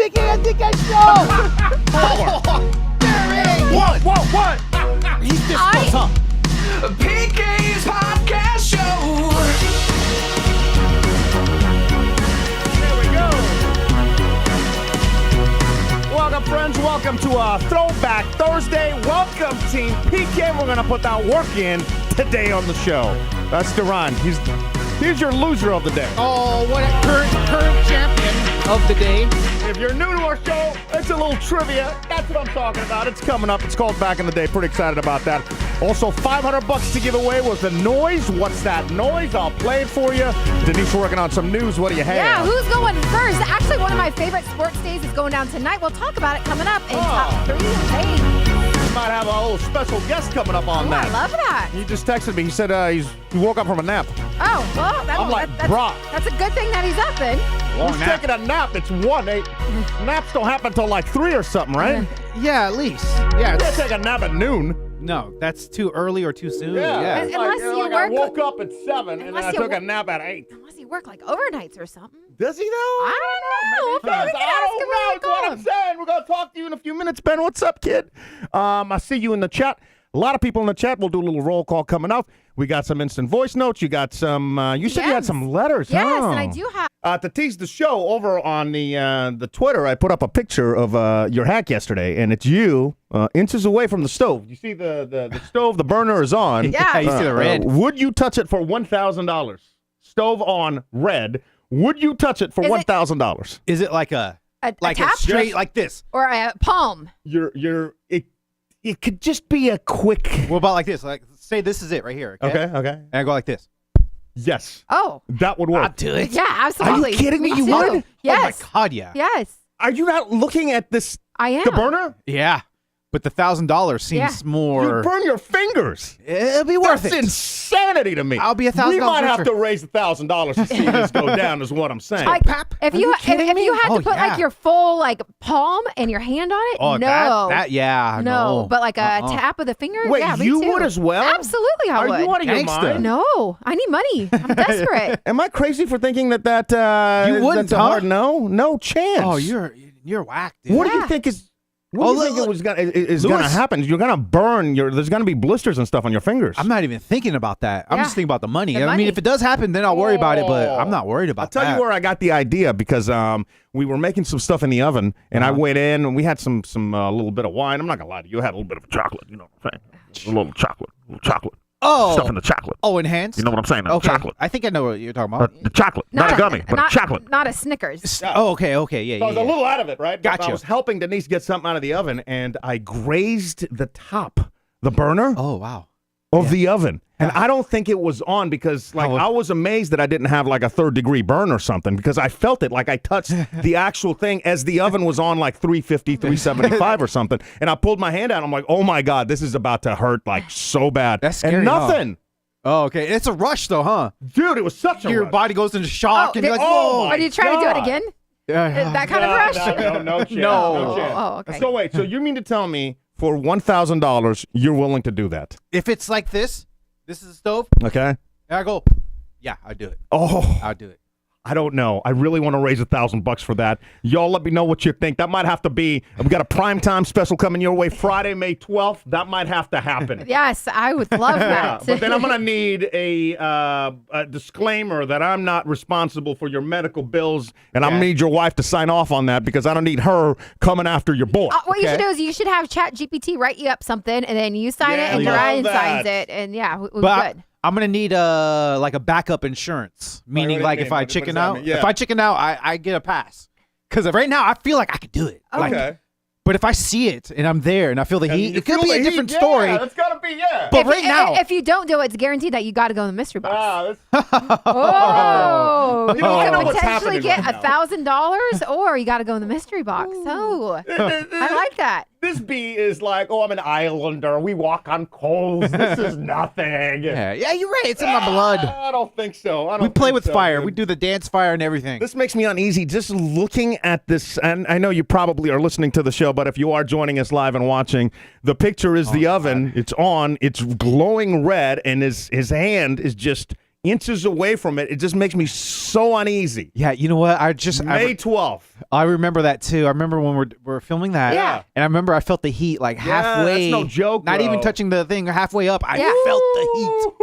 Pinky and DK show. What? He's this close, huh? PK's podcast show. There we go. Welcome, friends. Welcome to Throwback Thursday. Welcome, Team PK. We're going to put that work in today on the show. That's Duran. He's your loser of the day. Oh, what a current champion of the day. If you're new to our show, it's a little trivia. That's what I'm talking about. It's coming up. It's called Back in the Day. Pretty excited about that. Also, $500 to give away with the noise. What's that noise? I'll play it for you. Denise working on some news. What do you have? Yeah, who's going first? Actually, one of my favorite sports days is going down tonight. We'll talk about it coming up in Top 3 Days. We might have a little special guest coming up on that. I love that. He just texted me. He said he woke up from a nap. Oh, well, that's a good thing that he's up then. Who's taking a nap? It's 1. Naps don't happen until like 3 or something, right? Yeah, at least. Yeah. You can't take a nap at noon. No, that's too early or too soon. Yeah. Unless you I work- woke up at 7 and then I took a nap at 8. Unless you work like overnights or something. Does he though? I don't know. Maybe he does. I don't know. That's what I'm saying. We're going to talk to you in a few minutes. Ben, what's up, kid? I see you in the chat. A lot of people in the chat. We'll do a little roll call coming up. We got some instant voice notes. You got some, you said you had some letters, Yes, huh? and I do have. To tease the show, over on the Twitter, I put up a picture of your hack yesterday, and it's you inches away from the stove. You see the stove, the burner is on. Yeah. You see the red. Would you touch it for $1,000? Stove on, red. Would you touch it for $1,000? Is it like a tap? straight like this? Or a palm. It could just be a quick. What about like this? Like, say this is it right here. Okay. Okay. And I go like this. Yes. Oh. That would work. I'll do it. Yeah, absolutely. Are you kidding me? You too. would? Yes. Oh my God, yeah. Yes. Are you not looking at this? I am. The burner? Yeah. But the $1,000 seems more. You burn your fingers. It'll be worth That's it. insanity to me. I'll be $1,000 We might have richer. to raise $1,000 to see this go down. Is what I'm saying. Like, if you had Oh, to put yeah. like your full like palm and your hand on it, Oh, no. that yeah. No, but like a tap of the finger. Wait, yeah, me you too. would as well? Absolutely, I Are would. you out of your Gangsta. mind? No, I need money. I'm desperate. Am I crazy for thinking that You wouldn't, that's a huh? hard no? No chance. Oh, you're whack, dude. What do you Yeah. think is? What do you think is going to Louis- happen? You're going to burn there's going to be blisters and stuff on your fingers. I'm not even thinking about that. I'm Yeah. just thinking about the money. The I money. mean, if it does happen, then I'll worry about it, but I'm not worried about I'll that. tell you where I got the idea because we were making some stuff in the oven and I went in and we had some little bit of wine. I'm not going to lie to you. I had a little bit of chocolate, you know what I'm saying? A little chocolate. Stuff in the chocolate. Oh, enhanced? You know what I'm saying? Okay. Chocolate. I think I know what you're talking about. The chocolate. Not a gummy, but a chocolate. Not a Snickers. Oh, okay, yeah, So I was a little out of it, right? But Gotcha. I was helping Denise get something out of the oven, and I grazed the top, the burner Oh, wow. of the oven. And I don't think it was on because, like, I was amazed that I didn't have, like, a third-degree burn or something because I felt it. Like, I touched the actual thing as the oven was on, like, 350, 375 or something. And I pulled my hand out. I'm like, oh, my God, this is about to hurt, like, so bad. That's scary, and nothing. Oh, okay. It's a rush, though, huh? Dude, it was such a Your rush. body goes into shock, and you're like, oh, whoa. my Are you trying to do it God. again? Yeah. That kind of rush? No chance. No. No chance. Oh, okay. So wait, so you mean to tell me for $1,000 you're willing to do that? If it's like this is a stove, Okay. and I go, yeah, I'll do it. Oh, I'll do it. I don't know. I really want to raise $1,000 for that. Y'all let me know what you think. That might have to be, we got a primetime special coming your way Friday, May 12th. That might have to happen. Yes, I would love Yeah, that. but then I'm going to need a disclaimer that I'm not responsible for your medical bills, and I'm going to need your wife to sign off on that because I don't need her coming after your boy. What you should Okay. do is you should have ChatGPT write you up something, and then you sign Yeah, it, and love Ryan that. signs it, and yeah, we're But good. I'm gonna need like a backup insurance, meaning what do you like mean? if I What does chicken that out, mean? Yeah. if I chicken out, I get a pass. Because right now I feel like I could do it. Like, Okay. but if I see it and I'm there and I feel the heat, You it could feel be a the different heat? story. Yeah, it's got to be, yeah. But right now, if you don't do it, it's guaranteed that you got to go in the mystery box. That's, Oh, You know, I know could what's potentially happening get right now. $1,000, or you got to go in the mystery box. Oh, I like that. This bee is like, oh, I'm an islander. We walk on coals. This is nothing. yeah, you're right. It's in my blood. I don't think so. We play with fire. We do the dance fire and everything. This makes me uneasy just looking at this. And I know you probably are listening to the show, but if you are joining us live and watching, the picture is the oven. It's on. It's glowing red, and his hand is just inches away from it, it just makes me so uneasy. Yeah, you know what? May 12th. I remember that too. I remember when we're filming that. Yeah. And I remember I felt the heat like halfway. That's no joke, Not even bro. touching the thing halfway up. I felt the heat.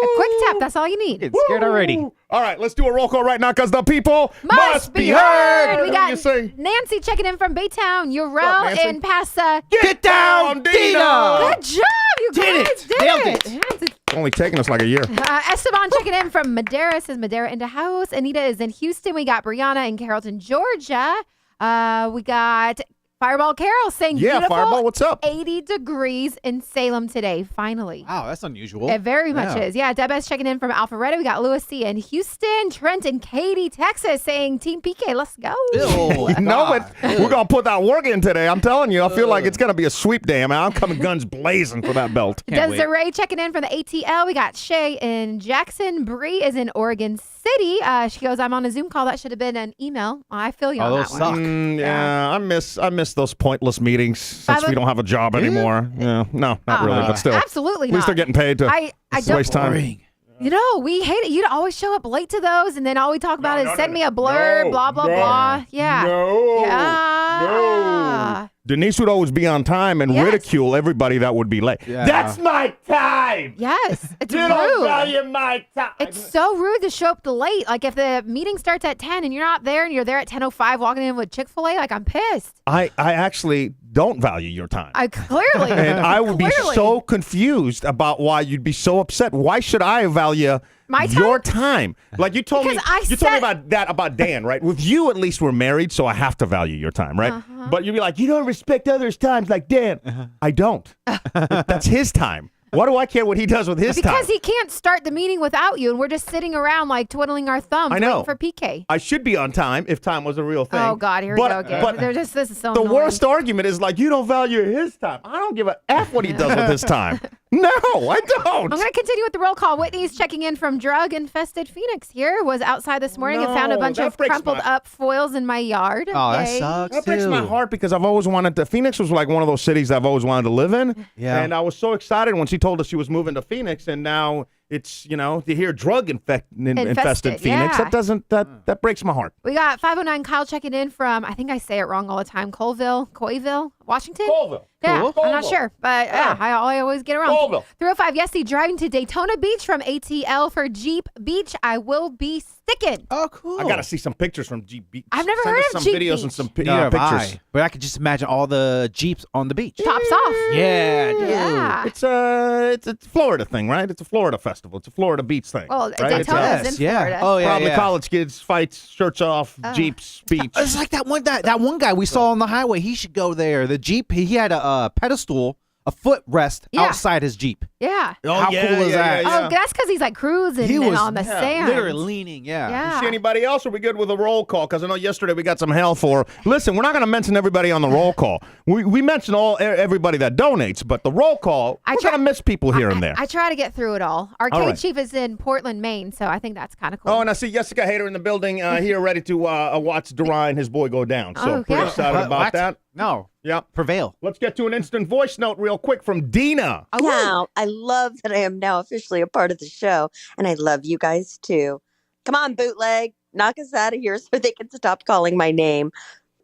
A quick tap, that's all you need. Get scared already. All right, let's do a roll call right now because the people Must be heard. We What got do you say? Nancy checking in from Baytown, What's up, Urel Nancy? and Pasa. Get down, Dina! Good job, you Did guys. it. Did Nailed it. it. Yes, it's It's only taking us like a year. Esteban checking in from Madera, says Madera into house. Anita is in Houston. We got Brianna in Carrollton, Georgia. We got Fireball Carol saying Yeah, beautiful Fireball, what's up? 80 degrees in Salem today, finally. Wow, that's unusual. It very much is. Yeah, Deb's checking in from Alpharetta. We got Louis C. in Houston. Trent and Katie, Texas saying Team PK, let's go. Ew, You know it. We're going to put that work in today. I'm telling you, I feel like it's going to be a sweep day. I mean, I'm coming guns blazing for that belt. Can't wait. Desiree checking in from the ATL. We got Shay in Jackson. Bree is in Oregon City. She goes, I'm on a Zoom call. That should have been an email. I feel you on those that one. suck. Yeah, I miss those pointless meetings since we don't have a job anymore. Yeah, no, not really, but still. Absolutely At least not. they're getting paid to I don't waste time. Boring. You know, we hate it. You'd always show up late to those, and then all we talk about is send me a blurb, blah, blah, blah. Yeah. No. Yeah. Denise would always be on time and Yes. ridicule everybody that would be late. Yeah. That's my time. Yes. It's You don't rude. value my time. It's so rude to show up late. Like if the meeting starts at 10 and you're not there and you're there at 10:05 walking in with Chick-fil-A, like I'm pissed. I actually don't value your time. I clearly. And I would be Clearly. so confused about why you'd be so upset. Why should I value My your time? Like you told me, Because I you told me said- about that about Dan, right? With you, at least we're married, so I have to value your time, right? Uh-huh. But you'd be like, you don't respect others' times like Dan. I don't. That's his time. Why do I care what he does with his time? Because he can't start the meeting without you, and we're just sitting around like twiddling our thumbs I know. waiting for PK. I should be on time if time was a real thing. Oh God, here we go again. But They're just this is so the annoying. worst argument is like, you don't value his time. I don't give a F what he does with his time. No, I don't. I'm going to continue with the roll call. Whitney's checking in from drug-infested Phoenix here. Was outside this morning and found a No, bunch that of breaks crumpled my- up foils in my yard. Oh, that Yay. sucks That breaks my too. heart because I've always wanted to. Phoenix was like one of those cities I've always wanted to live in. Yeah. And I was so excited when she told us she was moving to Phoenix, and now it's, to hear infested Infested, Phoenix, yeah. that breaks my heart. We got 509 Kyle checking in from, I think I say it wrong all the time, Coyville, Washington? Colville. Yeah, Cool. I'm not sure, but yeah, I always get around. Colville. 305 Yesy driving to Daytona Beach from ATL for Jeep Beach. I will be sticking. Oh, cool. I got to see some pictures from Jeep Beach. I've never Send heard us of some Jeep videos Beach. and some Neither have pictures. I. But I could just imagine all the Jeeps on the beach. Tops off. Yeah, dude. Yeah. It's a Florida thing, right? It's a Florida festival. It's a Florida beach thing. Well, right? It's Daytona's a- in yeah. Florida. Oh, yeah, Probably yeah. college kids, fights, shirts off, Jeeps, beach. It's like that one guy we saw on the highway. He should go there. The Jeep, he had a pedestal, a footrest Yeah. outside his Jeep. Yeah. How cool is that? Oh, that's because he's like cruising He and was on the sand. literally leaning. Yeah. Yeah. See anybody else? Or are we good with a roll call? Because I know yesterday we got some hell for. Listen, we're not going to mention everybody on the roll call. We mention everybody that donates, but the roll call, we're going to miss people here and there. I try to get through it all. Arcade All right. Chief is in Portland, Maine, so I think that's kind of cool. Oh, and I see Jessica Hader in the building here, ready to watch Durai and his boy go down. So Oh, pretty yeah. excited What? about that. No. Yeah. Prevail. Let's get to an instant voice note real quick from Dina. Now, I love that I am now officially a part of the show, and I love you guys too. Come on, bootleg, knock us out of here so they can stop calling my name.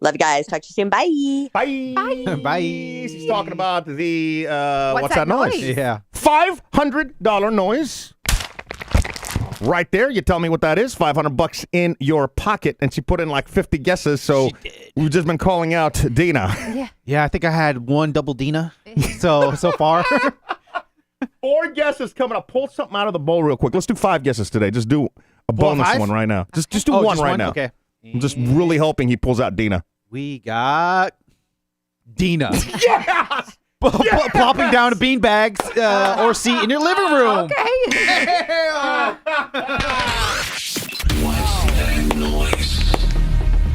Love you guys. Talk to you soon. Bye. Bye. Bye. He's talking about the What's that noise? Yeah. $500 noise. Right there. You tell me what that is. $500 in your pocket. And she put in like 50 guesses. So we've just been calling out Dina. Yeah. Yeah, I think I had one double Dina so far. 4 guesses coming up. Pull something out of the bowl real quick. Let's do 5 guesses today. Just do a bonus 5? one right now. Just do Oh, one just right one? now. Okay. I'm just really hoping he pulls out Dina. We got Dina. Yes! Plopping down to beanbags or seat in your living room.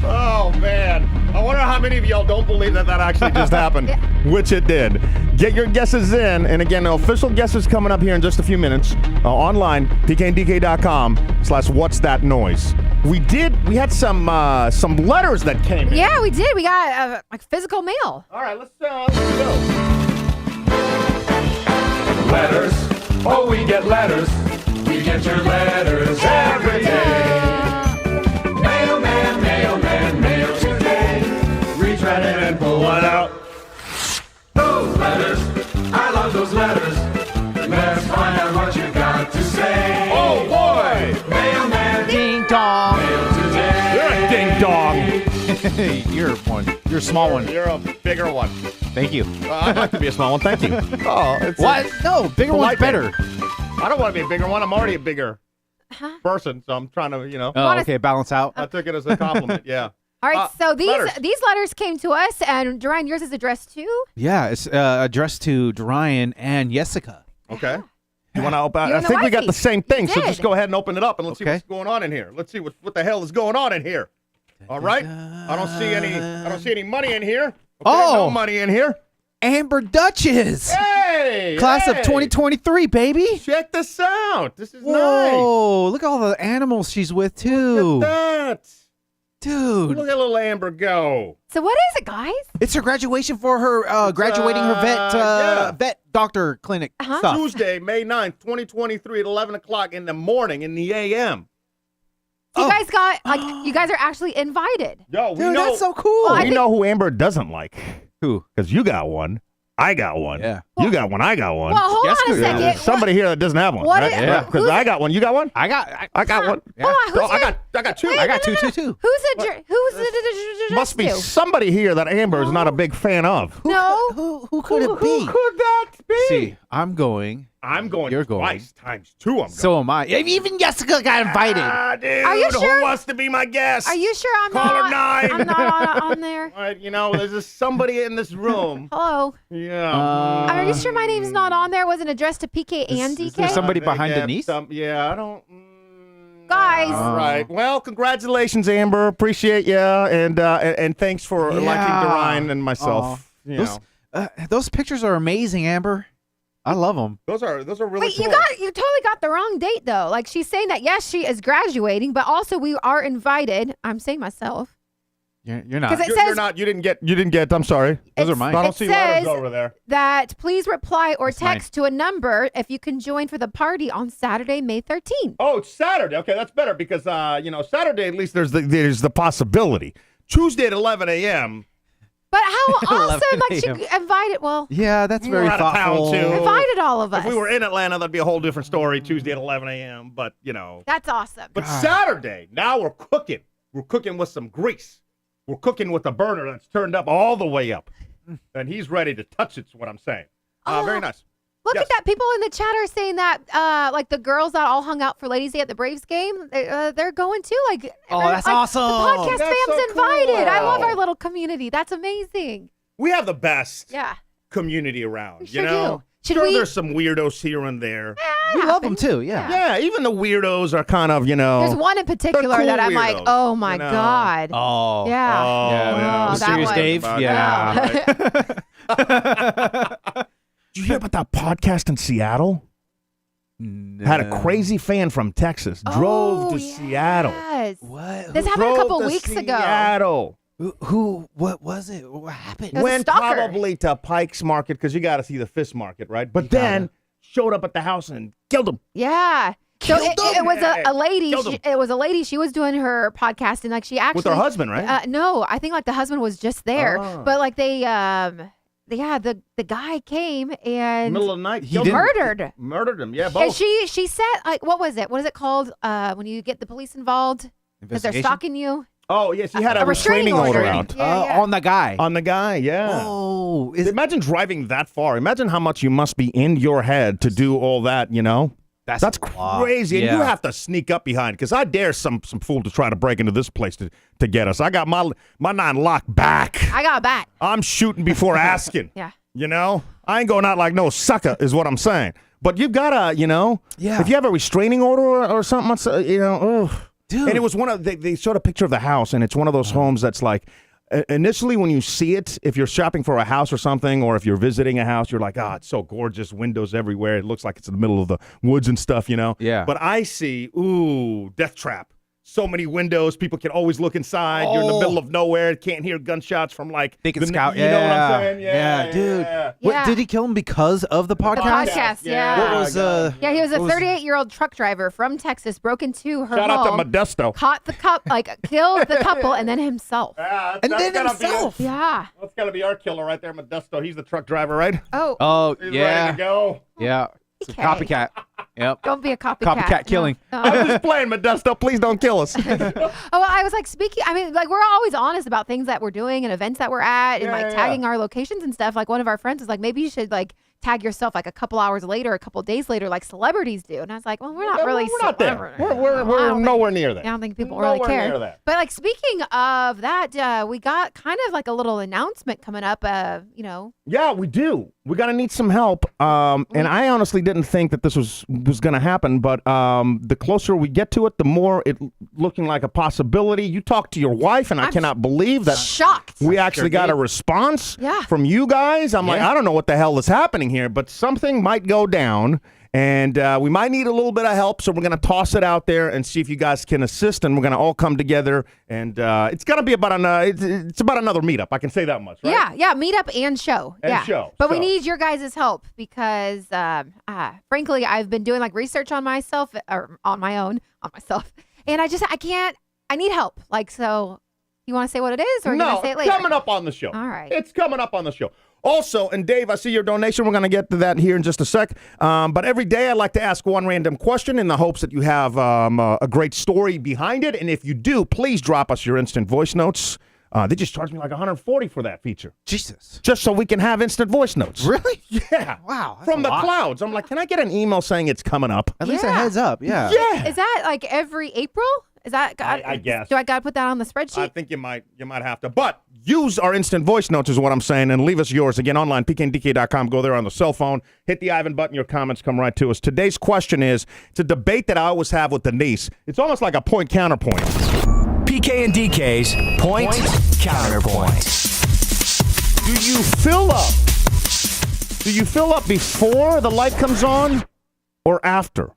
Oh, man. I wonder how many of y'all don't believe that actually just happened, which it did. Get your guesses in. And again, the official guesses coming up here in just a few minutes. Online, pkndk.com/what's that noise. We had some letters that came in. Yeah, we did. We got like physical mail. All right, let's go. Letters. Oh, we get letters. We get your letters every day. Mailman, mailman, mail today. Reach right in and pull one out. Those letters, I love those letters. Let's find out what you got to say. Oh, boy. Mailman, Ding dong. mail today. You're a ding-dong. You're one. You're a small one. You're a bigger one. Thank you. I'd like to be a small one. Thank you. Oh, it's What? No, bigger one's polite better. I don't want to be a bigger one. I'm already a bigger person, so I'm trying to, Oh, okay, balance out. I took it as a compliment. Yeah. All right, so letters. these letters came to us, and Dorian, yours is addressed to? Yeah, it's addressed to Dorian and Jessica. Okay. You want to open? You I and the think we got wifey. the same thing, You so did. just go ahead and open it up and let's see Okay. what's going on in here. Let's see what the hell is going on in here. All right. I don't see any money in here. Okay, no Oh. money in here. Amber Duchess, Hey, class of hey. 2023, baby. Check this out. This is nice. Whoa, look at all the animals she's with too, Look at that. dude. Look at little Amber go. So what is it, guys? It's her graduation for her graduating her yeah. vet doctor clinic Uh-huh. stuff. Tuesday, May 9th, 2023 at 11 o'clock in the morning in the a.m. So Oh. you guys got, you guys are actually invited. Yo, we Dude, know, that's so cool. Well, I we think- know who Amber doesn't like. Who? Because you got one. I got one. Yeah. You got one. I got one. Well, hold on a Jessica, second. There's somebody here that doesn't have one. What right? is- Yeah. Because who's- I got one. You got one? I got one. Yeah. Hold on, who's I your- got two. Wait, I got no, two no, too. Who's the Must be to? somebody here that Amber is not a big fan of. No. Who could it be? Who could that be? See, I'm going. I'm going You're going. twice times two. I'm going. So am I. Even Jessica got invited. Ah, dude, Are you sure? who wants to be my guest? Are you sure I'm Call her not? 9. I'm not on there. All right, you know, there's just somebody in this room. Hello. Yeah. Are you sure my name's not on there? Wasn't addressed to PK and Is there DK? somebody They behind get Denise? Yeah, I don't. Guys. All right. Well, congratulations, Amber. Appreciate you, and thanks for liking Dorian and myself. You Those, know. those pictures are amazing, Amber. I love them. Those are really Wait, cool. you totally got the wrong date though. Like she's saying that yes, she is graduating, but also we are invited. I'm saying myself. You're not. 'Cause it You're says not. You didn't get. I'm sorry. Those are it's- mine. I don't it see letters says over there. that please reply or That's mine. text to a number if you can join for the party on Saturday, May 13th. Oh, it's Saturday. Okay, that's better because Saturday at least there's the possibility. Tuesday at 11 a.m. But how 11 awesome! Like she a.m. invited. Well, Yeah, that's We're very out of town, thoughtful. too. invited all of us. If we were in Atlanta, that'd be a whole different story. Tuesday at 11 a.m. But That's awesome. But Saturday, now we're cooking. We're cooking with some grease. We're cooking with a burner that's turned up all the way up, and he's ready to touch it. Is what I'm saying. Very nice. Look Yes. at that. People in the chat are saying that, like the girls that all hung out for Ladies' Day at the Braves game, they're going too. Like, Oh, that's like, awesome. The podcast That's fam's so invited. I love cool. our little community. That's amazing. We have the best Yeah. community around. We you sure know, do. Should Sure, we- there's some weirdos here and there. We love them too. Yeah. Yeah, even the weirdos are kind of There's one in particular cool that I'm like, weirdos, oh my you know. God. Oh. Yeah. Yeah. Oh, that Mysterious one. Dave. Yeah. Did you hear about that podcast in Seattle? Had a crazy fan from Texas drove Oh, to Seattle. Yes. What? This happened a Drove couple to weeks ago. Seattle. Who? What was it? What happened? was a Went stalker. probably to Pike's Market because you got to see the fish market, right? But then showed up at the house and killed him. Yeah. So Killed them. it was a lady. Killed them. It was a lady. She was doing her podcast, and like she actually With her husband, right? No, I think like the husband was just there, Oh. but like the guy came and Middle of the night. He killed didn't- him. murdered. Murdered him. Yeah, And both. she said like, what was it? What is it called when you get the police involved because they're Investigation? stalking you? Oh, yes, he had a restraining order out. Yeah, yeah. On the guy. On the guy, yeah. Oh, Imagine driving that far. Imagine how much you must be in your head to do all that, you know? That's a lot. crazy. And Yeah. you have to sneak up behind because I dare some fool to try to break into this place to get us. I got my 9 locked back. I got back. I'm shooting before asking. Yeah. You know? I ain't going out like no sucker is what I'm saying. But you've got to, Yeah. if you have a restraining order or something, Dude. And it was they showed a picture of the house, and it's one of those homes that's like, initially when you see it, if you're shopping for a house or something, or if you're visiting a house, you're like, it's so gorgeous, windows everywhere. It looks like it's in the middle of the woods and stuff, Yeah. But I see, death trap, so many windows. People can always look inside. You're in the middle of nowhere. Can't hear gunshots from like They can scout. You know what I'm saying? Yeah, dude. Yeah. What, did he kill him because of the podcast? podcast, yeah. What was Yeah, he was a 38-year-old truck driver from Texas, broke into her Shout out home, to Modesto. caught the killed the couple, and then himself. And then himself. Yeah. That's got to be our killer right there, Modesto. He's the truck driver, right? Oh, He's yeah. ready to go. Yeah. It's a Okay. copycat. Yep. Don't be a copycat. Copycat killing. No. I'm just playing, Modesto. Please don't kill us. Oh, well, I was like speaking. I mean, like we're always honest about things that we're doing and events that we're at, and like tagging our locations and stuff. Like one of our friends was like, maybe you should like tag yourself like a couple hours later, a couple days later, like celebrities do. And I was like, well, we're not really. We're not there. We're nowhere near that. I don't think people Nowhere really care. near that. But like speaking of that, we got kind of like a little announcement coming up. Yeah, we do. We're gonna need some help. And I honestly didn't think that this was gonna happen, but the closer we get to it, the more it looking like a possibility. You talked to your wife, and I cannot believe that shocked. we actually got a response from you guys. I'm like, I don't know what the hell is happening here, but something might go down. And we might need a little bit of help, so we're going to toss it out there and see if you guys can assist, and we're going to all come together. And it's going to be about it's about another meetup. I can say that much, right? Yeah, meetup and show. And show. But we need your guys' help because, frankly, I've been doing like research on myself or on myself, and I need help. Like, so you want to say what it is, or are you going to say it later? Coming up on the show. All right. It's coming up on the show. Also, and Dave, I see your donation. We're going to get to that here in just a sec. But every day I like to ask one random question in the hopes that you have a great story behind it. And if you do, please drop us your instant voice notes. They just charged me like $140 for that feature. Jesus. Just so we can have instant voice notes. Really? Yeah. Wow. that's From a the lot. clouds. I'm like, can I get an email saying it's coming up? At least a Yeah. heads up. Yeah. Yeah. Is that like every April? Is that? I guess. Do I got to put that on the spreadsheet? I think you might have to. But use our instant voice notes is what I'm saying, and leave us yours. Again, online, pkndk.com. Go there on the cell phone. Hit the Ivan button. Your comments come right to us. Today's question is, it's a debate that I always have with Denise. It's almost like a point-counterpoint. PK and DK's point counterpoint. Do you fill up? Do you fill up before the light comes on or after?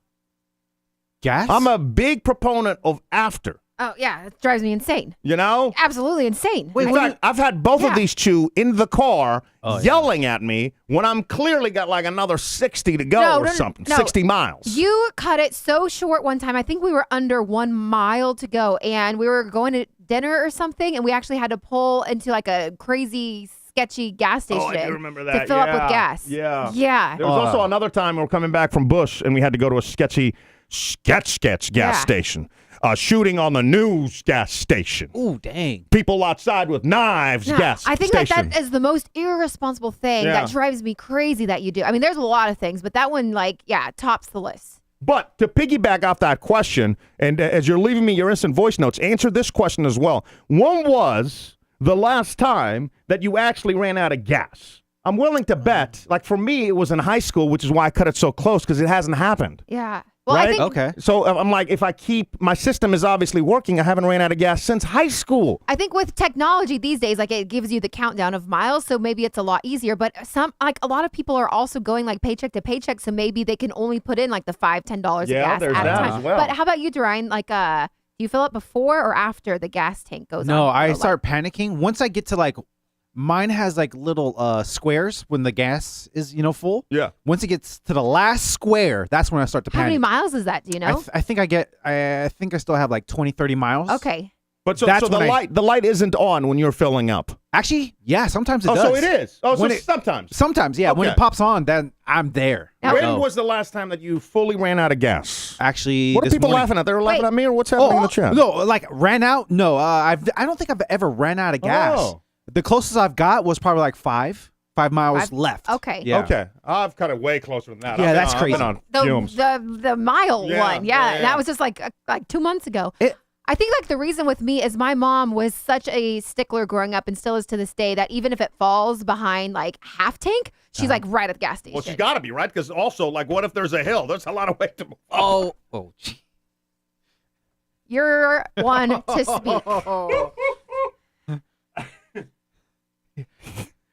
Gas? I'm a big proponent of after. Oh yeah, it drives me insane. You know? Absolutely insane. In fact, I've had both of these two in the car yelling at me when I'm clearly got like another 60 to go or something. No. 60 miles. You cut it so short one time. I think we were under 1 mile to go, and we were going to dinner or something, and we actually had to pull into like a crazy, sketchy gas station. Oh, I do remember that. To fill up with gas. Yeah. Yeah. There was also another time we were coming back from Bush, and we had to go to a sketch gas station. Shooting on the news gas station. Ooh, dang. People outside with knives, No, gas I think station. that is the most irresponsible thing that drives me crazy that you do. I mean, there's a lot of things, but that one, tops the list. But to piggyback off that question, and as you're leaving me your instant voice notes, answer this question as well. When was the last time that you actually ran out of gas? I'm willing to bet, like for me, it was in high school, which is why I cut it so close, because it hasn't happened. Yeah. Well, Right? I think Okay. So I'm like, if I keep, my system is obviously working. I haven't ran out of gas since high school. I think with technology these days, like it gives you the countdown of miles, so maybe it's a lot easier. But a lot of people are also going like paycheck to paycheck, so maybe they can only put in like the $5-10 of gas there's at a that time. as well. But how about you, Dorian? Like, do you fill up before or after the gas tank goes on? No, I Or, start panicking. Once I get to like, mine has like little squares when the gas is, full. Yeah. Once it gets to the last square, that's when I start to How panic. many miles is that? Do you know? I think I think I still have like 20, 30 miles. Okay. But so That's the when the light isn't on when you're filling up. Actually, yeah, sometimes it does. So it is. Oh, When so sometimes. Sometimes, yeah. When Okay. it pops on, then I'm there. Now- When was the last time that you fully ran out of gas? Actually, What are this people morning- laughing at? They were laughing Wait. at me, or what's happening in the chat? No, like ran out. No, I don't think I've ever ran out of gas. Oh. The closest I've got was probably like 5 miles left. Okay. Yeah. Okay, I've cut it way closer than that. Yeah, I've been that's on- I've been crazy. on fumes. The mile Yeah, one. yeah, yeah. That was just like 2 months ago. It- I think like the reason with me is my mom was such a stickler growing up and still is to this day that even if it falls behind like half tank, she's like right at the gas station. Well, she's got to be right, because also, like, what if there's a hill? There's a lot of way to move. Oh, gee. You're one to speak.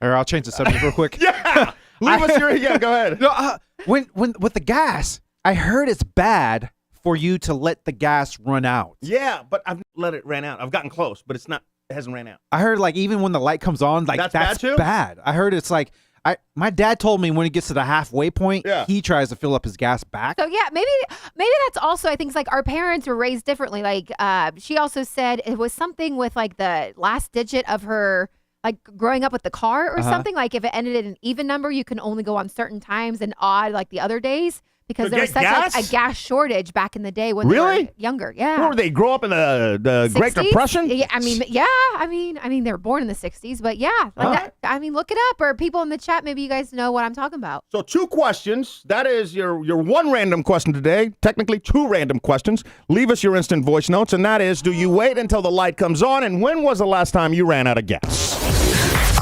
Or I'll change the subject real quick. Yeah, leave us your. Yeah, go ahead. No, when with the gas, I heard it's bad for you to let the gas run out. Yeah, but I've let it ran out. I've gotten close, but it hasn't ran out. I heard like even when the light comes on, like That's bad too? bad. I heard it's like my dad told me when he gets to the halfway point, he tries to fill up his gas back. So yeah, maybe that's also, I think, it's like our parents were raised differently. Like she also said it was something with like the last digit of her, like growing up with the car or something. Like if it ended in an even number, you can only go on certain times and odd like the other days. Because there was such like a gas shortage back in the day when they were younger. Yeah. Where they grow up in the Great Depression? Yeah, I mean, they were born in the 60s, but yeah. Like that, I mean, look it up, or people in the chat, maybe you guys know what I'm talking about. So 2 questions. That is your one random question today. Technically 2 random questions. Leave us your instant voice notes, and that is, do you wait until the light comes on, and when was the last time you ran out of gas?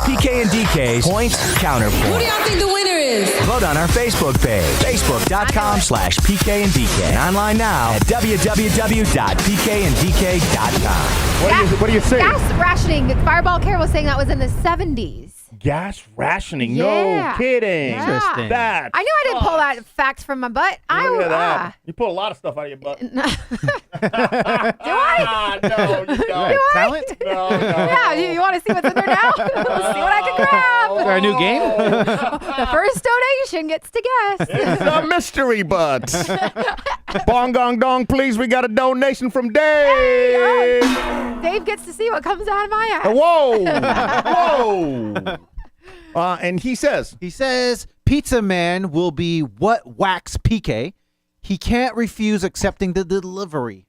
PK and DK's Point Counterpoint. Who do y'all think the winner is? Vote on our Facebook page, facebook.com/PK and DK. And online now at www.pkanddk.com. What do you say? Gas rationing. Fireball Carol was saying that was in the 70s. Gas rationing? Yeah. No kidding. Yeah. Interesting. That. I knew I didn't pull that fact from my butt. Look at that. You pull a lot of stuff out of your butt. Do I? No, you don't. Talent? No. Yeah, you want to see what's in there now? Let's see what I can grab. Is there a new game? The first donation gets to guess. It's a mystery butt. Bong gong dong, please. We got a donation from Dave. Dave gets to see what comes out of my ass. Whoa. And he says, Pizza Man will be what wax PK. He can't refuse accepting the delivery.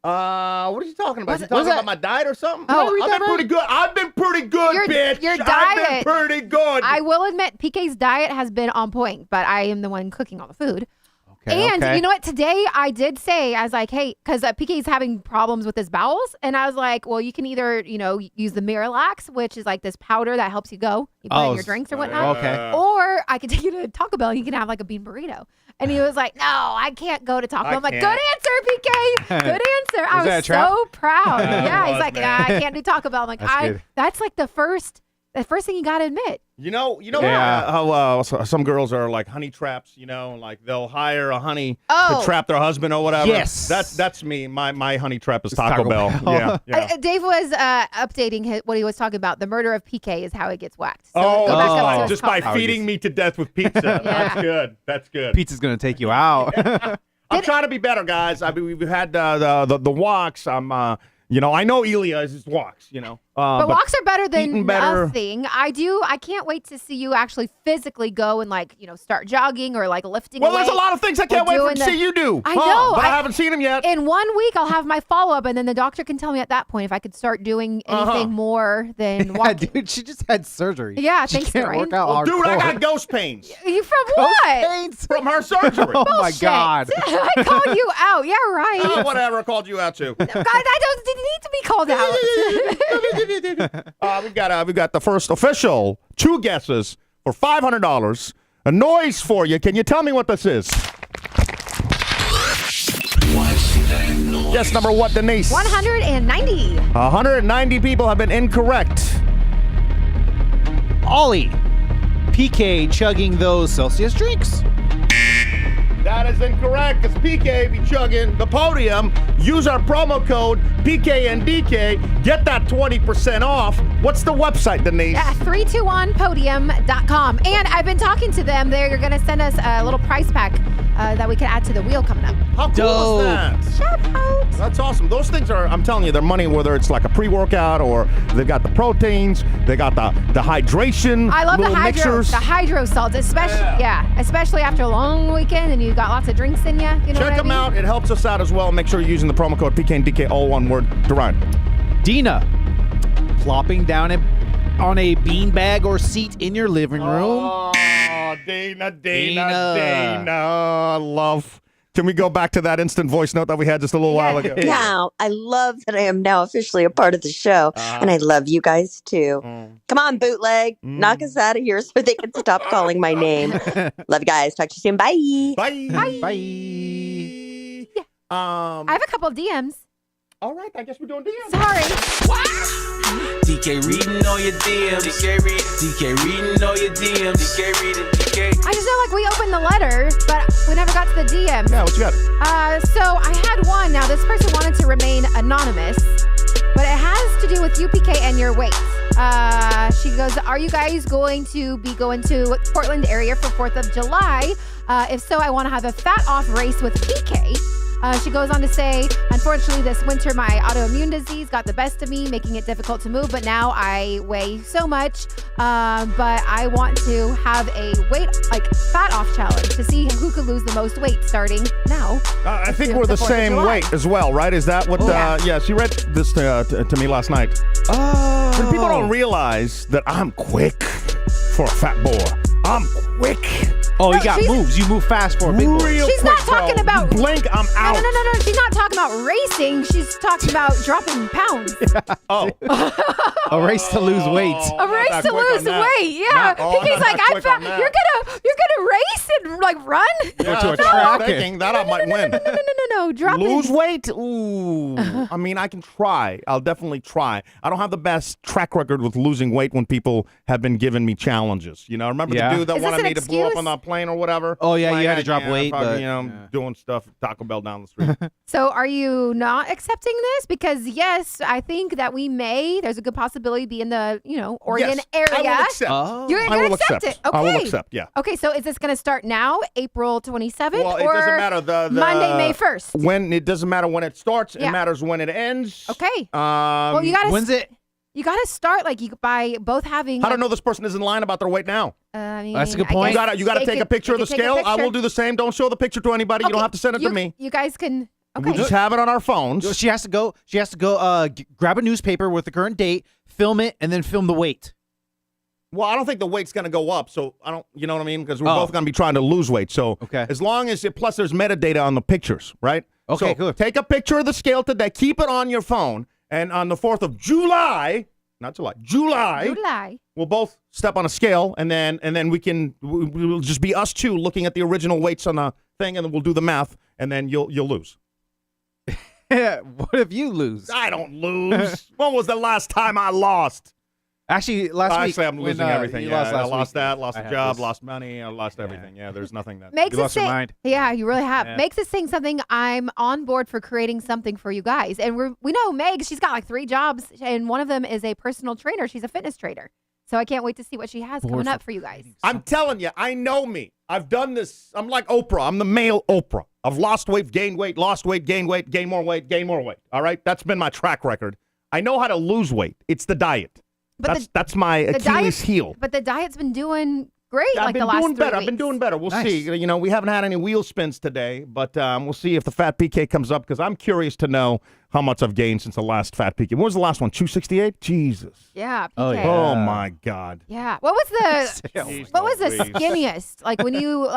what are you talking about? What's You talking that? about my diet or something? Oh, I've been pretty good. I've been pretty good, bitch. Your I've diet. been pretty good. I will admit, PK's diet has been on point, but I am the one cooking all the food. And you know what? Today I did say, I was like, hey, because PK's having problems with his bowels. And I was like, well, you can either, use the Miralax, which is like this powder that helps you go. You put it in your drinks or whatnot. Okay. Or I could take you to Taco Bell and you can have like a bean burrito. And he was like, no, I can't go to Taco Bell. I'm like, good answer, PK. Good answer. I was so proud. Yeah. He's like, I can't do Taco Bell. I'm like, that's like the first thing you got to admit. You know how some girls are like honey traps, like they'll hire a honey to trap their husband or whatever. Yes. That's me. My honey trap is Taco Bell. Yeah. Dave was updating what he was talking about. The murder of PK is how it gets whacked. So go back up to his just by comment. feeding me to death with pizza. That's good. That's good. Pizza's going to take you out. I'm trying to be better, guys. We've had the walks. I know Elia is his walks, but walks are better than better. nothing. I can't wait to see you actually physically go and start jogging or lifting. Well, there's a lot of things I can't wait to see you do. I know. But I haven't seen them yet. In 1 week, I'll have my follow-up, and then the doctor can tell me at that point if I could start doing anything more than walking. Dude, she just had surgery. Yeah, she thanks, can't Ryan. work out Dude, I hardcore. got ghost pains. You from what? Pains? From her surgery. Oh my Bullshit. God. I called you out. Yeah, right. Whatever, I called you out too. God, I didn't need to be called out. We got the first official 2 guesses for $500. A noise for you. Can you tell me what this is? Guess number what, Denise? 190. 190 people have been incorrect. Ollie. PK chugging those Celsius drinks. That is incorrect, because PK be chugging the podium. Use our promo code PKNDK. Get that 20% off. What's the website, Denise? 321podium.com. And I've been talking to them. They're going to send us a little price pack that we can add to the wheel coming up. How cool is that? Shout out. That's awesome. Those things are, I'm telling you, they're money, whether it's like a pre-workout or they've got the proteins, they got the hydration. I love the mixers. hydro salts, especially after a long weekend and you've got lots of drinks in you. Check them out. It helps us out as well. Make sure you're using the promo code PKNDK, all one word, to Ryan. Dina. Plopping down on a beanbag or seat in your living room. Oh, Dina. Love. Can we go back to that instant voice note that we had just a little while ago? Now, I love that I am now officially a part of the show, and I love you guys too. Come on, bootleg. Knock us out of here so they can stop calling my name. Love you guys. Talk to you soon. Bye. Bye. Bye. I have a couple of DMs. All right, I guess we're doing DMs. Sorry. DK reading all your DMs. DK reading all your DMs. DK reading, DK. I just know, like, we opened the letter, but we never got to the DM. Yeah, what you got? So I had one. Now, this person wanted to remain anonymous, but it has to do with UPK and your weight. She goes, are you guys going to be going to Portland area for 4th of July? If so, I want to have a fat off race with PK. She goes on to say, unfortunately, this winter, my autoimmune disease got the best of me, making it difficult to move. But now I weigh so much. But I want to have a fat off challenge to see who could lose the most weight starting now. I think we're the same weight as well, right? Is that what? Yeah, she read this to me last night. Oh. People don't realize that I'm quick for a fat boy. I'm quick. Oh, No, you got she's- moves. You move fast for a big boy. Real She's quick, not talking bro. about- blink. I'm out. No. She's not talking about racing. She's talking about dropping pounds. Oh, A race to lose weight. A race to lose weight. Yeah. PK's like, you're gonna race and like run? Yeah, to a that's what track. I'm thinking. That I might win. No. Drop Lose it. weight? Ooh. I mean, I can try. I'll definitely try. I don't have the best track record with losing weight when people have been giving me challenges. You know, remember Yeah. the dude that Is this wanted an me to blow up excuse? on the plane or whatever? Oh, yeah, you Like, had to drop yeah, weight, fucking, but- you know, I'm yeah. doing stuff at Taco Bell down the street. So are you not accepting this? Because yes, I think that there's a good possibility be in the, Oregon Yes, area. I will accept. Oh. You're I gonna will accept it. Okay. I will accept, yeah. Okay, so is this gonna start now, April 27th? Well, it or doesn't matter. The Monday, May 1st. When it doesn't matter when it starts, Yeah. it matters when it ends. Okay. Well, you gotta When's it? You gotta start by both having. How to know this person is in line about their weight now? I mean, That's a good I point. guess You gotta they take a could- picture of they the could take a scale. I picture. will do the same. Don't show the picture to anybody. You don't Okay, have to send it to me. You guys can. Okay. We'll just have it on our phones. She has to go. Grab a newspaper with the current date, film it, and then film the weight. Well, I don't think the weight's going to go up, so I don't, you know what I mean? Because we're Oh. both going to be trying to lose weight. So Okay. as long as plus there's metadata on the pictures, right? Okay, so good. Take a picture of the scale today. Keep it on your phone. And on the 4th of July, not July, July. we'll both step on a scale, and then we'll just be us two looking at the original weights on the thing, and then we'll do the math, and then you'll lose. What if you lose? I don't lose. When was the last time I lost? Actually, last week. Actually, I'm losing when, everything. you Yeah, lost I last lost week. that, lost I a had job, this. lost money, I lost everything. Yeah, there's nothing that. Makes You this lost your thing, mind. Yeah, you really have. Yeah. Makes this thing something I'm on board for creating something for you guys. And we know Meg, she's got like 3 jobs, and one of them is a personal trainer. She's a fitness trainer. So I can't wait to see what she has coming up for you guys. I'm telling you, I know me. I've done this. I'm like Oprah. I'm the male Oprah. I've lost weight, gained weight, lost weight, gained weight, gain more weight, gain more weight. All right? That's been my track record. I know how to lose weight. It's the diet. But That's my Achilles heel. But the diet's been doing great Yeah, like the last 3 better. I've weeks. been doing better. We'll Nice. see. You know, we haven't had any wheel spins today, but we'll see if the fat PK comes up because I'm curious to know how much I've gained since the last fat PK. What was the last one? 268? Jesus. Yeah. Oh, PK. yeah. Oh my God. Yeah. What was the Jeez Louise. skinniest? Like when you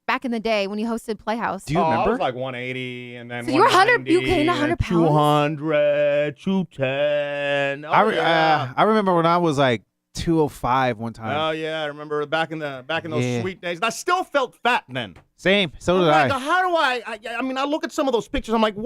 back in the day when you hosted Playhouse. Do you I remember? was like 180 and then So you were 100 you gained 100 pounds? 200, 210. Oh, yeah. I remember when I was like 205 one time. Oh yeah, I remember back in those Yeah. sweet days. And I still felt fat then. Same. So did Like, I. how do I mean, I look at some of those pictures. I'm like,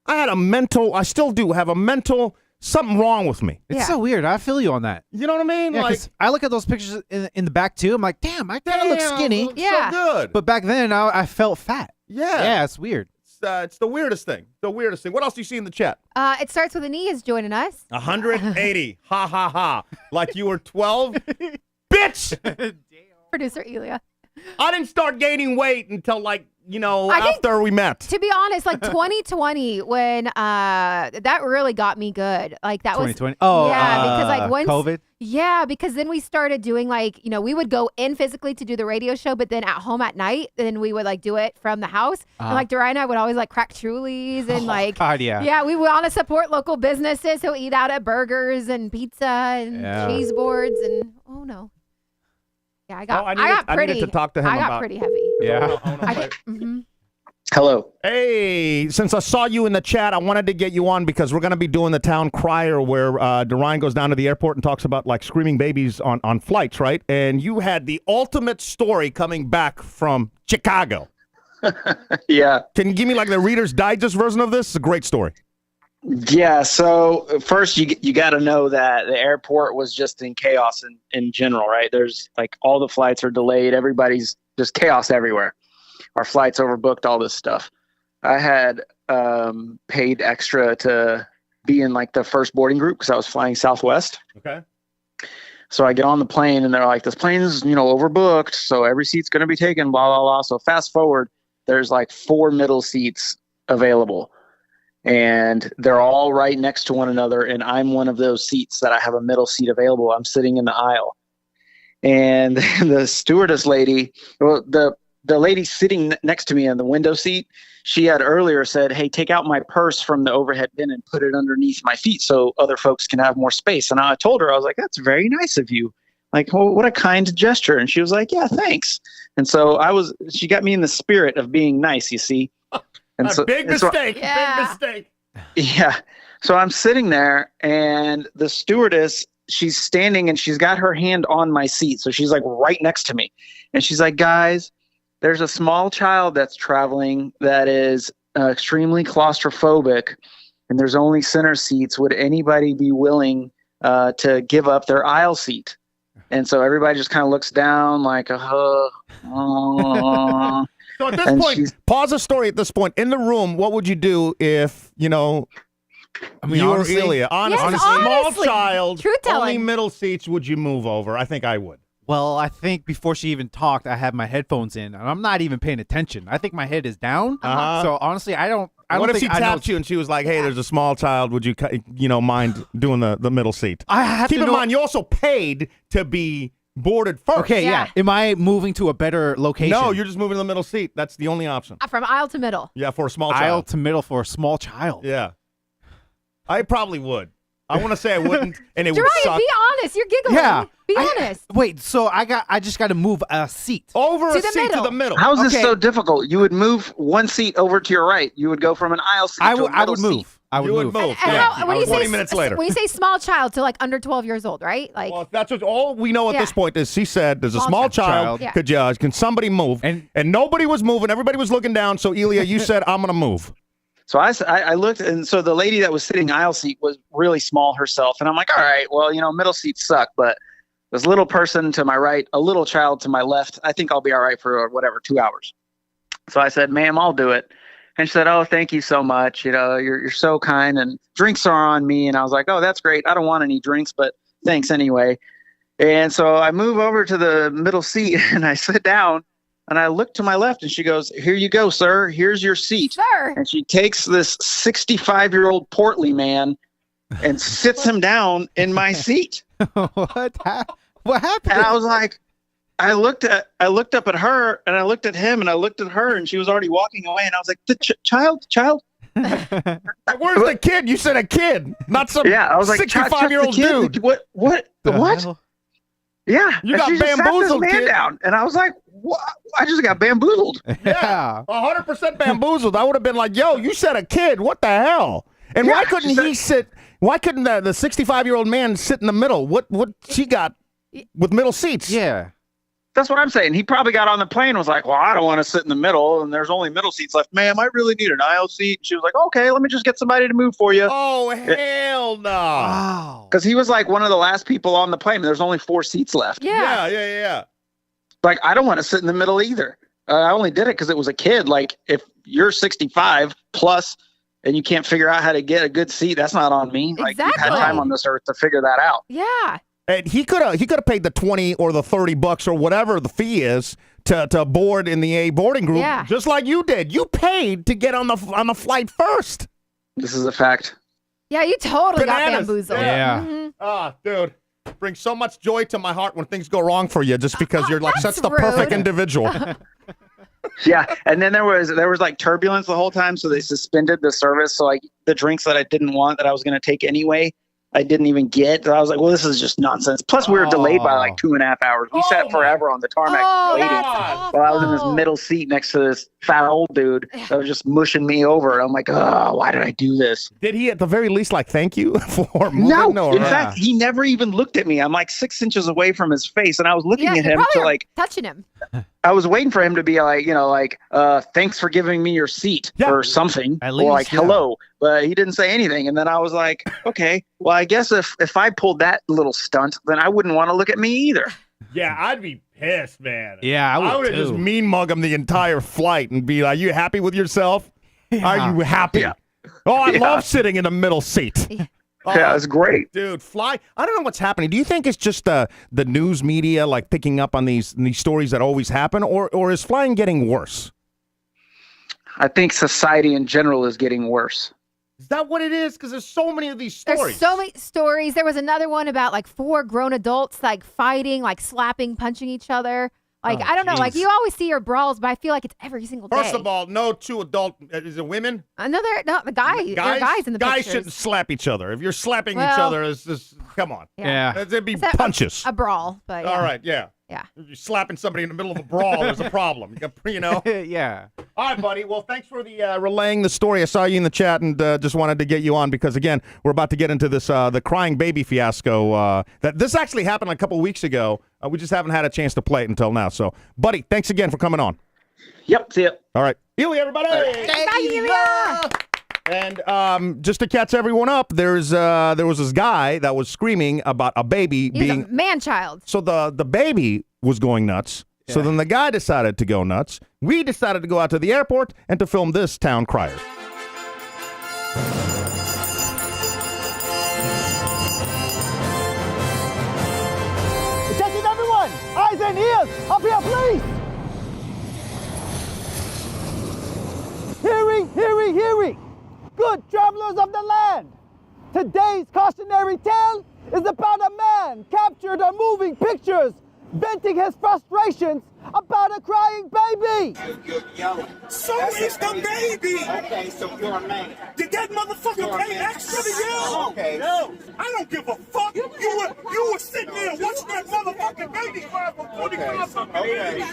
I still do have a mental, something wrong with me. It's Yeah. so weird. I feel you on that. You know what I mean? Yeah, like, 'cause I look at those pictures in the back too. I'm like, damn, I kind of look damn, skinny. looks Yeah. so good. But back then, I felt fat. yeah. Yeah, it's weird. It's the weirdest thing. The weirdest thing. What else do you see in the chat? It starts with an E is joining us. 180. Ha ha ha. Like you were 12. Bitch! Producer Elia. I didn't start gaining weight until I think- after we met. To be honest, like 2020 when that really got me good. Like that was 2020. Oh, yeah, because like once COVID. Yeah, because then we started doing we would go in physically to do the radio show, but then at home at night, then we would like do it from the house. And like Dariah and I would always like crack Trulies and like God, yeah. yeah, we want to support local businesses, so eat out at burgers and pizza and Yeah. cheese boards and oh no. Yeah, I got I got pretty needed to talk to him I got about. pretty heavy. Yeah. I think Hello. Hey, since I saw you in the chat, I wanted to get you on because we're going to be doing the town crier where Darian goes down to the airport and talks about like screaming babies on flights, right? And you had the ultimate story coming back from Chicago. Yeah. Can you give me like the Reader's Digest version of this? It's a great story. Yeah. So first, you got to know that the airport was just in chaos in general, right? There's like all the flights are delayed. Everybody's just chaos everywhere. Our flights overbooked, all this stuff. I had paid extra to be in like the first boarding group because I was flying Southwest. Okay. So I get on the plane and they're like, this plane is, overbooked. So every seat's going to be taken, blah, blah, blah. So fast forward, there's like 4 middle seats available and they're all right next to one another. And I'm one of those seats that I have a middle seat available. I'm sitting in the aisle and the stewardess lady, well, the lady sitting next to me in the window seat, she had earlier said, hey, take out my purse from the overhead bin and put it underneath my feet so other folks can have more space. And I told her, I was like, that's very nice of you. Like, well, what a kind gesture. And she was like, yeah, thanks. And so she got me in the spirit of being nice, you see. And so, big mistake. Yeah. Big mistake. Yeah. So I'm sitting there and the stewardess, she's standing and she's got her hand on my seat. So she's like right next to me. And she's like, guys, there's a small child that's traveling that is extremely claustrophobic, and there's only center seats. Would anybody be willing to give up their aisle seat? And so everybody just kind of looks down like, So at this point, pause the story at this point. In the room, what would you do if, you were honestly, Elia? Honestly, small honestly, child, truth-telling. only middle seats, would you move over? I think I would. Well, I think before she even talked, I had my headphones in, and I'm not even paying attention. I think my head is down. So honestly, I don't. What if think she I know- tapped you and she was like, "Hey, there's a small child. Would you, mind doing the middle seat?" I have Keep to in know- mind, you also paid to be boarded first. Okay, yeah. Am I moving to a better location? No, you're just moving to the middle seat. That's the only option. From aisle to middle. Yeah, for a small child. aisle to middle for a small child. Yeah, I probably would. I want to say I wouldn't, and it would Jariah, suck. be honest. You're giggling. Yeah. Be honest. Wait, so I just got to move a seat. Over To a the seat middle. to the middle. how's this Okay. so difficult? You would move one seat over to your right. You would go from an aisle seat to a I middle would seat. move. I would You would move. move. And Yeah. how, when you 20 say minutes later. when you say small child, so like under 12 years old, right? Like Well, that's what all we know at Yeah. this point is. She said, "There's a Small small child. child. Yeah. Can somebody move?" And- And nobody was moving. Everybody was looking down. So Elia, you said, "I'm gonna move." So I looked, and so the lady that was sitting aisle seat was really small herself. And I'm like, all right, well, middle seats suck, but this little person to my right, a little child to my left, I think I'll be all right for 2 hours. So I said, ma'am, I'll do it. And she said, oh, thank you so much. You're so kind, and drinks are on me. And I was like, oh, that's great. I don't want any drinks, but thanks anyway. And so I move over to the middle seat and I sit down. And I look to my left and she goes, here you go, sir. Here's your seat. Sir. And she takes this 65-year-old portly man and sits him down in my seat. What happened? And I was like, I looked up at her and I looked at him and I looked at her and she was already walking away. And I was like, the child. Where's the kid? You said a kid, not some Yeah, I was like, 65-year-old "Child, dude. What? The What? hell? Yeah. You And got she just sat bamboozled, this man kid. down. And I was like, what? I just got bamboozled. Yeah. 100% bamboozled. I would have been like, "Yo, you said a kid. What the hell?" And Yeah, why couldn't she he sit? Why couldn't the 65-year-old man sit in the middle? What she got with middle seats? Yeah. That's what I'm saying. He probably got on the plane and was like, well, I don't want to sit in the middle, and there's only middle seats left. Ma'am, I really need an aisle seat. And she was like, okay, let me just get somebody to move for you. Oh hell no! Wow. Because he was like one of the last people on the plane. There's only 4 seats left. Yeah. Like, I don't want to sit in the middle either. I only did it because it was a kid. Like, if you're 65 plus and you can't figure out how to get a good seat, that's not on me. Like, you had Exactly. time on this earth to figure that out. Yeah. And he could have paid the $20 or the $30 or whatever the fee is to board in the A boarding group, Yeah. just like you did. You paid to get on the flight first. This is a fact. Yeah, you totally got Bananas. bamboozled. Yeah. Mhm. Ah, dude. Brings so much joy to my heart when things go wrong for you just because you're like That's such the perfect rude. individual. Yeah. And then there was like turbulence the whole time. So they suspended the service. So like the drinks that I didn't want that I was going to take anyway, I didn't even get. I was like, well, this is just nonsense. Plus, we were delayed by like 2.5 hours. We sat forever on the tarmac Oh, waiting that's while I was in this awful. middle seat next to this fat old dude that was just mushing me over. I'm like, oh, why did I do this? Did he at the very least like thank you for moving? No, in fact, he never even looked at me. I'm like 6 inches away from his face, and I was looking Yeah, at you him probably to are like, touching him. I was waiting for him to be like, thanks for giving me your seat or something, At or least, like hello, but he didn't say anything. And then I was like, okay, well, I guess if I pulled that little stunt, then I wouldn't want to look at me either. Yeah, I'd be pissed, man. Yeah, I would have just mean mug him the entire flight and be like, "You happy with yourself? Are you happy?" Yeah. Oh, I love sitting in the middle seat. Yeah, it's great. Dude, fly. I don't know what's happening. Do you think it's just the news media like picking up on these stories that always happen, or is flying getting worse? I think society in general is getting worse. Is that what it is? Because there's so many of these stories. There's so many stories. There was another one about like 4 grown adults like fighting, like slapping, punching each other. Like, I don't know. Like, you always see your brawls, but I feel like it's every single day. First of all, no 2 adult. Is it women? No, the guys. There are guys in the guys pictures. shouldn't slap each other. If you're slapping each other, it's just, come on. Yeah. It'd be It's a- punches. A brawl, but yeah. All right, yeah. Yeah. If you're slapping somebody in the middle of a brawl, there's a problem. You know? Yeah. All right, buddy. Well, thanks for the relaying the story. I saw you in the chat and just wanted to get you on because, again, we're about to get into this the crying baby fiasco. That this actually happened a couple weeks ago. We just haven't had a chance to play it until now. So, buddy, thanks again for coming on. Yep, see ya. All right. Elia, everybody. Bye, Elia. And just to catch everyone up, there was this guy that was screaming about a baby He's being a man-child. So the baby was going nuts. So then the guy decided to go nuts. We decided to go out to the airport and to film this town crier. Attention everyone! Eyes and ears! Up here, please! Hearing, hearing, hearing! Good travelers of the land! Today's cautionary tale is about a man captured on moving pictures venting his frustrations about a crying baby! So is the baby! Okay, so you're a man. Did that motherfucker pay extra to you? Okay. No, I don't give a fuck. You were sitting there watching that motherfucking baby cry for 45 something. Okay.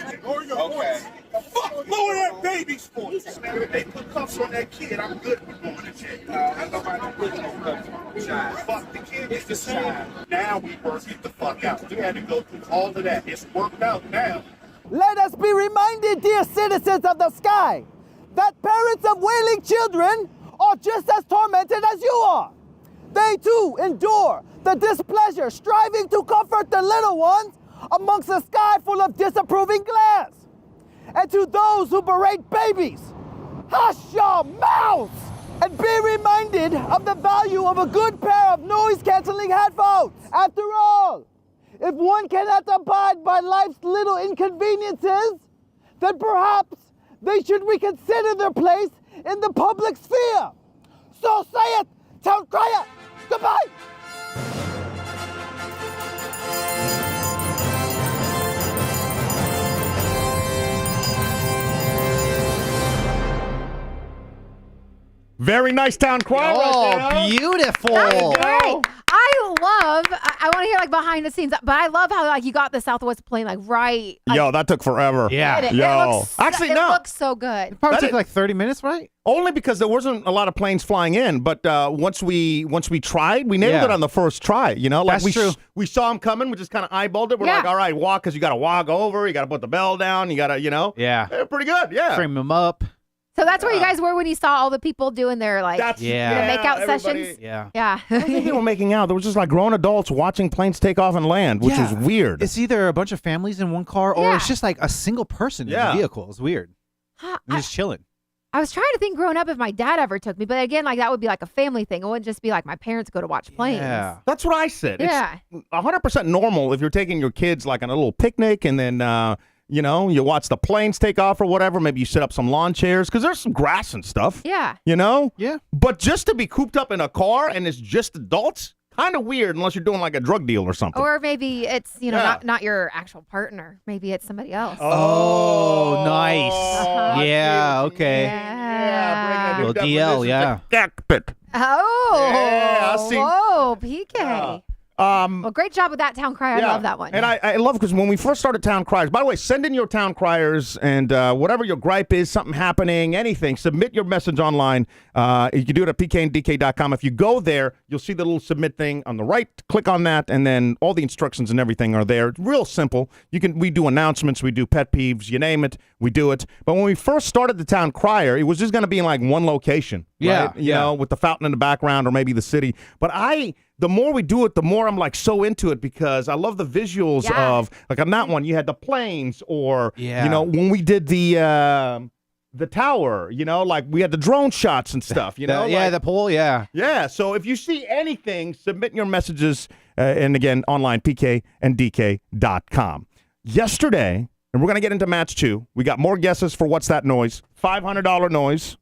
Fuck lower that baby's voice. If they put cuffs on that kid, I'm good with going to jail. I know I don't put no cuffs on the child. Fuck the kid, it's the same. Now we work it the fuck out. We had to go through all of that. It's worked out now. Let us be reminded, dear citizens of the sky, that parents of wailing children are just as tormented as you are. They too endure the displeasure, striving to comfort the little ones amongst a sky full of disapproving glares. And to those who berate babies, hush your mouths and be reminded of the value of a good pair of noise-canceling headphones. After all, if one cannot abide by life's little inconveniences, then perhaps they should reconsider their place in the public sphere. So say it, town crier. Goodbye. Very nice town crier right there. Beautiful. Great. I want to hear like behind the scenes, but I love how like you got the Southwest plane like right. Like, Yo, that took forever. Yeah. it Yo. looks, Actually, it no. looks so good. Probably That took is- like 30 minutes, right? Only because there wasn't a lot of planes flying in, but once we tried, we nailed Yeah. it on the first try. You know, like That's true. We saw him coming, we just kind of eyeballed it. We're Yeah. like, all right, walk, because you got to walk over, you got to put the bell down, you got to, Yeah. pretty good, yeah. Frame them up. So that's where you guys were when you saw all the people doing their like Yeah. the makeout everybody- sessions. Yeah. Yeah. I don't think they were making out. There was just like grown adults watching planes take off and land, which Yeah. is weird. It's either a bunch of families in one car or Yeah. it's just like a single person in Yeah. the vehicle. It's weird. Huh, They're just chilling. I was trying to think growing up if my dad ever took me, but again, like that would be like a family thing. It wouldn't just be like my parents go to watch planes. Yeah. That's what I said. Yeah. It's 100% normal if you're taking your kids like on a little picnic and then, you watch the planes take off or whatever. Maybe you set up some lawn chairs because there's some grass and stuff. Yeah. Yeah. But just to be cooped up in a car and it's just adults, kind of weird unless you're doing like a drug deal or something. Or maybe it's, Yeah. not your actual partner. Maybe it's somebody else. Oh, nice. I see Yeah, what you okay. mean. Yeah, bringing a new Little DL, definition to yeah. cockpit. Oh. Yeah, I see. Whoa, PK. Well, great job with that town crier. Yeah. I love that one. And I love because when we first started Town Criers, by the way, send in your Town Criers and whatever your gripe is, something happening, anything, submit your message online. You can do it at pkanddk.com. If you go there, you'll see the little submit thing on the right. Click on that, and then all the instructions and everything are there. It's real simple. We do announcements, we do pet peeves, you name it, we do it. But when we first started the Town Crier, it was just going to be in like one location. Yeah, right? You know, with the fountain in the background or maybe the city. But the more we do it, the more I'm like so into it because I love the visuals of like on that one you had the planes or you know when we did the tower, you know, like we had the drone shots and stuff, you know. The pole, Yeah, so if you see anything, submit your messages and again online pkanddk.com. Yesterday, and we're going to get into match 2. We got more guesses for What's That Noise? $500 noise.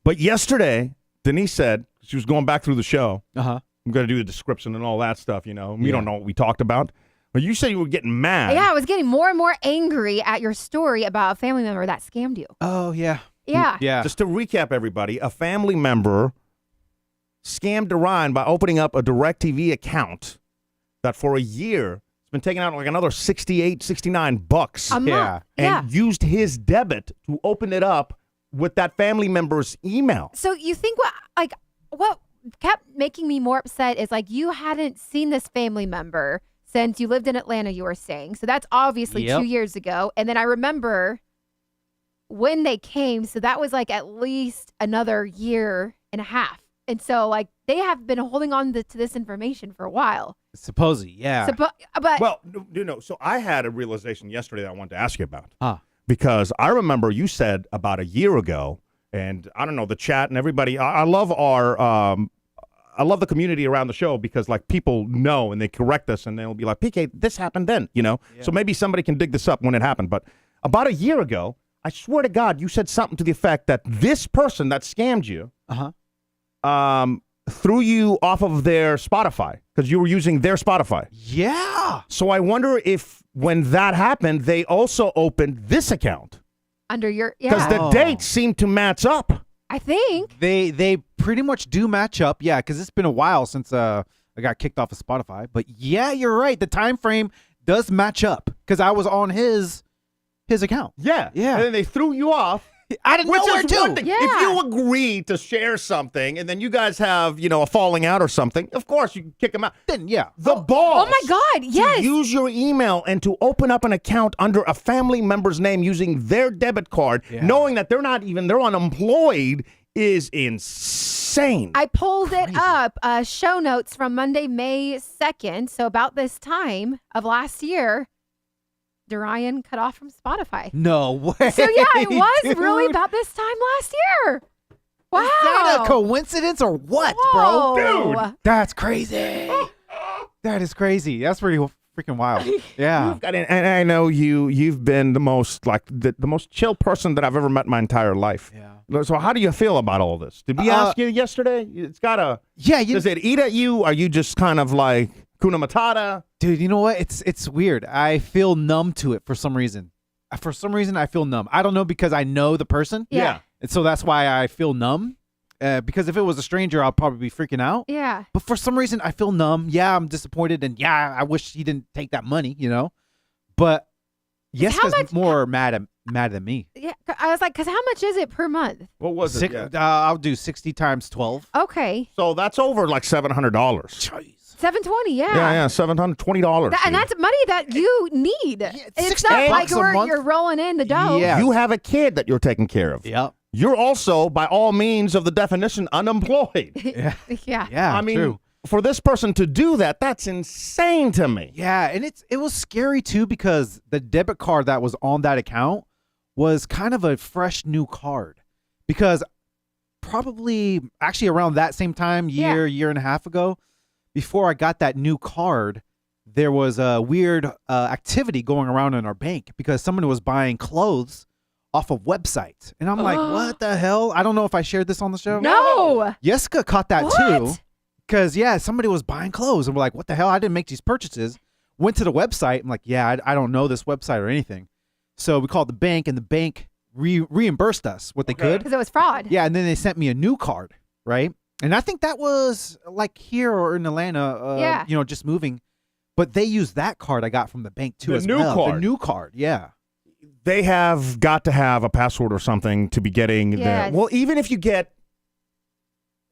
But yesterday, Denise said she was going back through the show. I'm going to do the description and all that stuff, you know. We don't know what we talked about. But you said you were getting mad. Yeah, I was getting more and more angry at your story about a family member that scammed you. Oh, yeah. Yeah. Yeah. Just to recap, everybody, a family member scammed Orion by opening up a DirecTV account that for a year has been taking out like another $69 a month. and used his debit to open it up with that family member's email. So you think what kept making me more upset is like you hadn't seen this family member since you lived in Atlanta, you were saying. So that's obviously 2 years ago. And then I remember when they came, so that was like at least another year and a half. And so like they have been holding on to this information for a while. Supposedly, yeah. But well, so I had a realization yesterday that I wanted to ask you about. Because I remember you said about a year ago, and I don't know, the chat and everybody, I love I love the community around the show because like people know and they correct us and they'll be like, PK, this happened then, you know? Yeah. So maybe somebody can dig this up when it happened. But about a year ago, I swear to God, you said something to the effect that this person that scammed you threw you off of their Spotify because you were using their Spotify. Yeah. So I wonder if when that happened, they also opened this account. Under your, because the dates seem to match up. I think. They pretty much do match up, yeah, because it's been a while since I got kicked off of Spotify. But yeah, you're right. The time frame does match up because I was on his account. Yeah. Yeah. And then they threw you off. I didn't know where to. Yeah. If you agree to share something and then you guys have, you know, a falling out or something, of course you can kick them out. Then, yeah. The balls. Oh my God, yes. To use your email and to open up an account under a family member's name using their debit card, knowing that they're unemployed is insane. I pulled it up, show notes from Monday, May 2nd. So about this time of last year, Dorian cut off from Spotify. No way. So yeah, it was dude. really about this time last year. Wow. Is that a coincidence or what, Whoa. bro? Dude, that's crazy. That is crazy. That's pretty freaking wild. Yeah. And I know you've been the most like the most chill person that I've ever met in my entire life. Yeah. So how do you feel about all this? Did we ask you yesterday? It's gotta. Yeah. Does it eat at you? Are you just kind of like Kuna Matata? Dude, you know what? It's weird. I feel numb to it for some reason. For some reason, I feel numb. I don't know because I know the person. Yeah. And so that's why I feel numb. Because if it was a stranger, I'll probably be freaking out. Yeah. But for some reason, I feel numb. Yeah, I'm disappointed. And yeah, I wish he didn't take that money, you know? But Jessica's more mad than me. Yeah. I was like, because how much is it per month? What was it? Yeah. I'll do 60 times 12. Okay. So that's over like $700. Jeez. $720, yeah. Yeah, $720. And that's money that you need. It's not like you're rolling in the dough. Yeah. You have a kid that you're taking care of. Yep. You're also, by all means of the definition, unemployed. Yeah. Yeah. Yeah. I mean, true. for this person to do that, that's insane to me. Yeah, and it was scary too because the debit card that was on that account was kind of a fresh new card. Because probably actually around that same time, year and a half ago, before I got that new card, there was a weird activity going around in our bank because someone was buying clothes off of websites. And I'm like, what the hell? I don't know if I shared this on the show. No. Jessica caught that too. Because, somebody was buying clothes. And we're like, what the hell? I didn't make these purchases. Went to the website. I'm like, I don't know this website or anything. So we called the bank, and the bank reimbursed us what they could. Because it was fraud. Yeah, and then they sent me a new card, right? And I think that was like here or in Atlanta, just moving. But they used that card I got from the bank too as well. The new card, yeah. They have got to have a password or something to be getting there. Well, even if you get,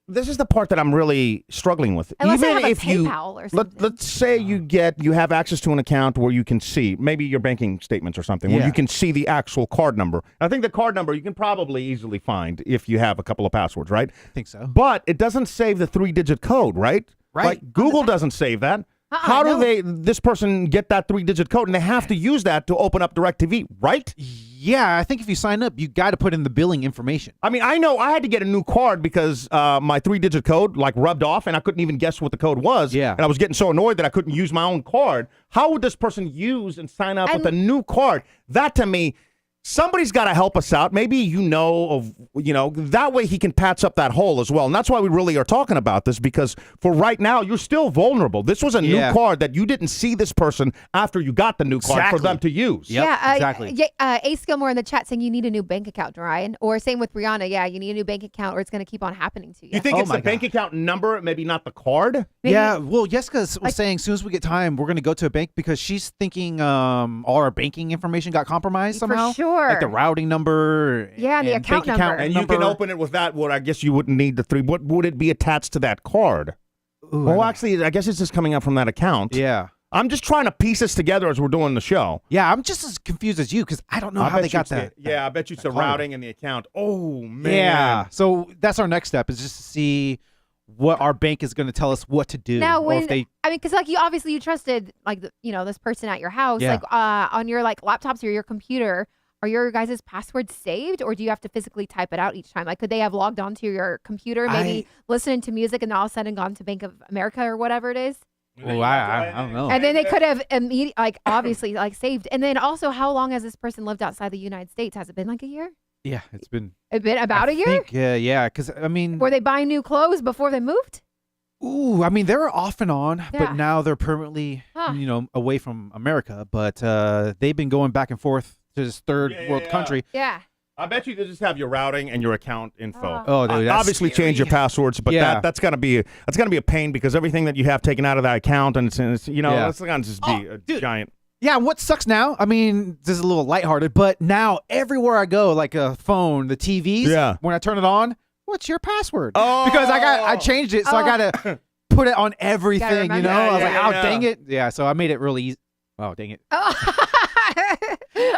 this is the part that I'm really struggling with. Unless even they have if a PayPal or something. let's say you have access to an account where you can see maybe your banking statements or something where you can see the actual card number. I think the card number you can probably easily find if you have a couple of passwords, right? I think so. But it doesn't save the 3-digit code, right? Right. Like Google doesn't save that. How do this person get that 3-digit code? And they have to use that to open up DirecTV, right? Yeah, I think if you sign up, you got to put in the billing information. I mean, I know I had to get a new card because my 3-digit code rubbed off and I couldn't even guess what the code was. Yeah. And I was getting so annoyed that I couldn't use my own card. How would this person use and sign up with a new card? That to me, somebody's got to help us out. Maybe that way he can patch up that hole as well. And that's why we really are talking about this, because for right now, you're still vulnerable. This was a new card that you didn't see this person after you got the new card for them to use. Yep, exactly. Ace Gilmore in the chat saying you need a new bank account, Ryan. Or same with Brianna. Yeah, you need a new bank account or it's going to keep on happening to you. You think it's the bank account number, maybe not the card? Maybe. Yeah, well, Jessica was saying as soon as we get time, we're going to go to a bank because she's thinking all our banking information got compromised somehow. For sure. Like the routing number. Yeah, and the account number. And you can open it with that. Well, I guess you wouldn't need the 3. What would it be attached to that card? Ooh, well, actually, I guess it's just coming up from that account. Yeah. I'm just trying to piece this together as we're doing the show. Yeah, I'm just as confused as you because I don't know how they got that. Yeah, I bet you it's the routing and the account. Oh, man. Yeah. So that's our next step is just to see what our bank is going to tell us what to do. Now, because you trusted this person at your house, on your laptops or your computer. Are your guys' passwords saved, or do you have to physically type it out each time? Like, could they have logged onto your computer, maybe listening to music, and all of a sudden gone to Bank of America or whatever it is? Oh, I don't know. And then they could have obviously saved. And then also, how long has this person lived outside the United States? Has it been like a year? Yeah, it's been about a year. Yeah, because I mean, were they buying new clothes before they moved? Ooh, I mean, they were off and on, but now they're permanently, away from America. But they've been going back and forth to this third world country. Yeah. I bet you just have your routing and your account info. Oh, dude, that's obviously scary. Change your passwords, but that's gonna be a pain because everything that you have taken out of that account and it's that's gonna just be a giant. Yeah, and what sucks now? I mean, this is a little lighthearted, but now everywhere I go, like a phone, the TVs, when I turn it on, what's your password? Oh, because I changed it, so I gotta put it on everything. I was like, dang it. Yeah, so I made it really easy. Oh, dang it.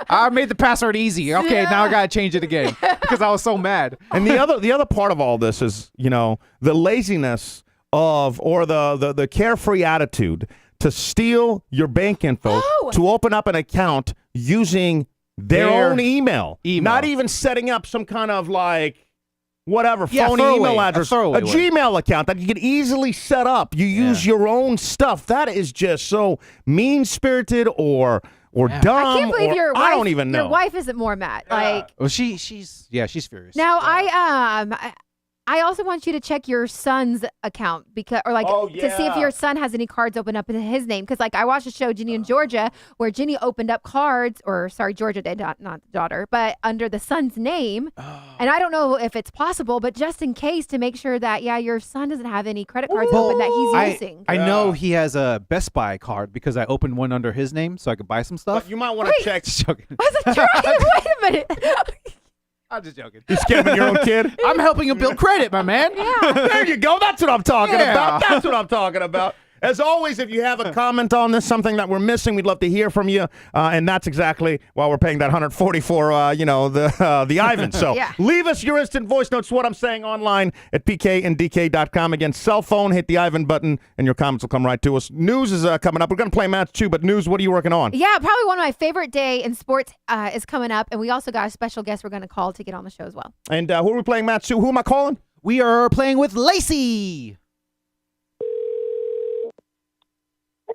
I made the password easy. Okay, now I gotta change it again because I was so mad. And the other part of all this is, the laziness or the carefree attitude to steal your bank info to open up an account using their own email. Not even setting up some kind of phony email address, a Gmail account that you can easily set up. You use your own stuff. That is just so mean-spirited or dumb. I can't believe your wife. I don't even know. Your wife isn't more mad. Well, she's furious. Now I also want you to check your son's account to see if your son has any cards open up in his name. Because I watched a show, Ginny and Georgia, where Ginny opened up cards, Georgia did, not the daughter, but under the son's name. And I don't know if it's possible, but just in case to make sure that your son doesn't have any credit cards open that he's using. I know he has a Best Buy card because I opened one under his name so I could buy some stuff. But you might want to check. Wait a minute. I'm just joking. You're scamming your own kid? I'm helping him build credit, my man. Yeah. There you go. That's what I'm talking about. That's what I'm talking about. As always, if you have a comment on this, something that we're missing, we'd love to hear from you. And that's exactly why we're paying that $140 for, the Ivan. So leave us your instant voice notes, what I'm saying, online at pkanddk.com. Again, cell phone, hit the Ivan button, and your comments will come right to us. News is coming up. We're going to play match too, but News, what are you working on? Yeah, probably one of my favorite day in sports is coming up. And we also got a special guest we're going to call to get on the show as well. And who are we playing match to? Who am I calling? We are playing with Lacey.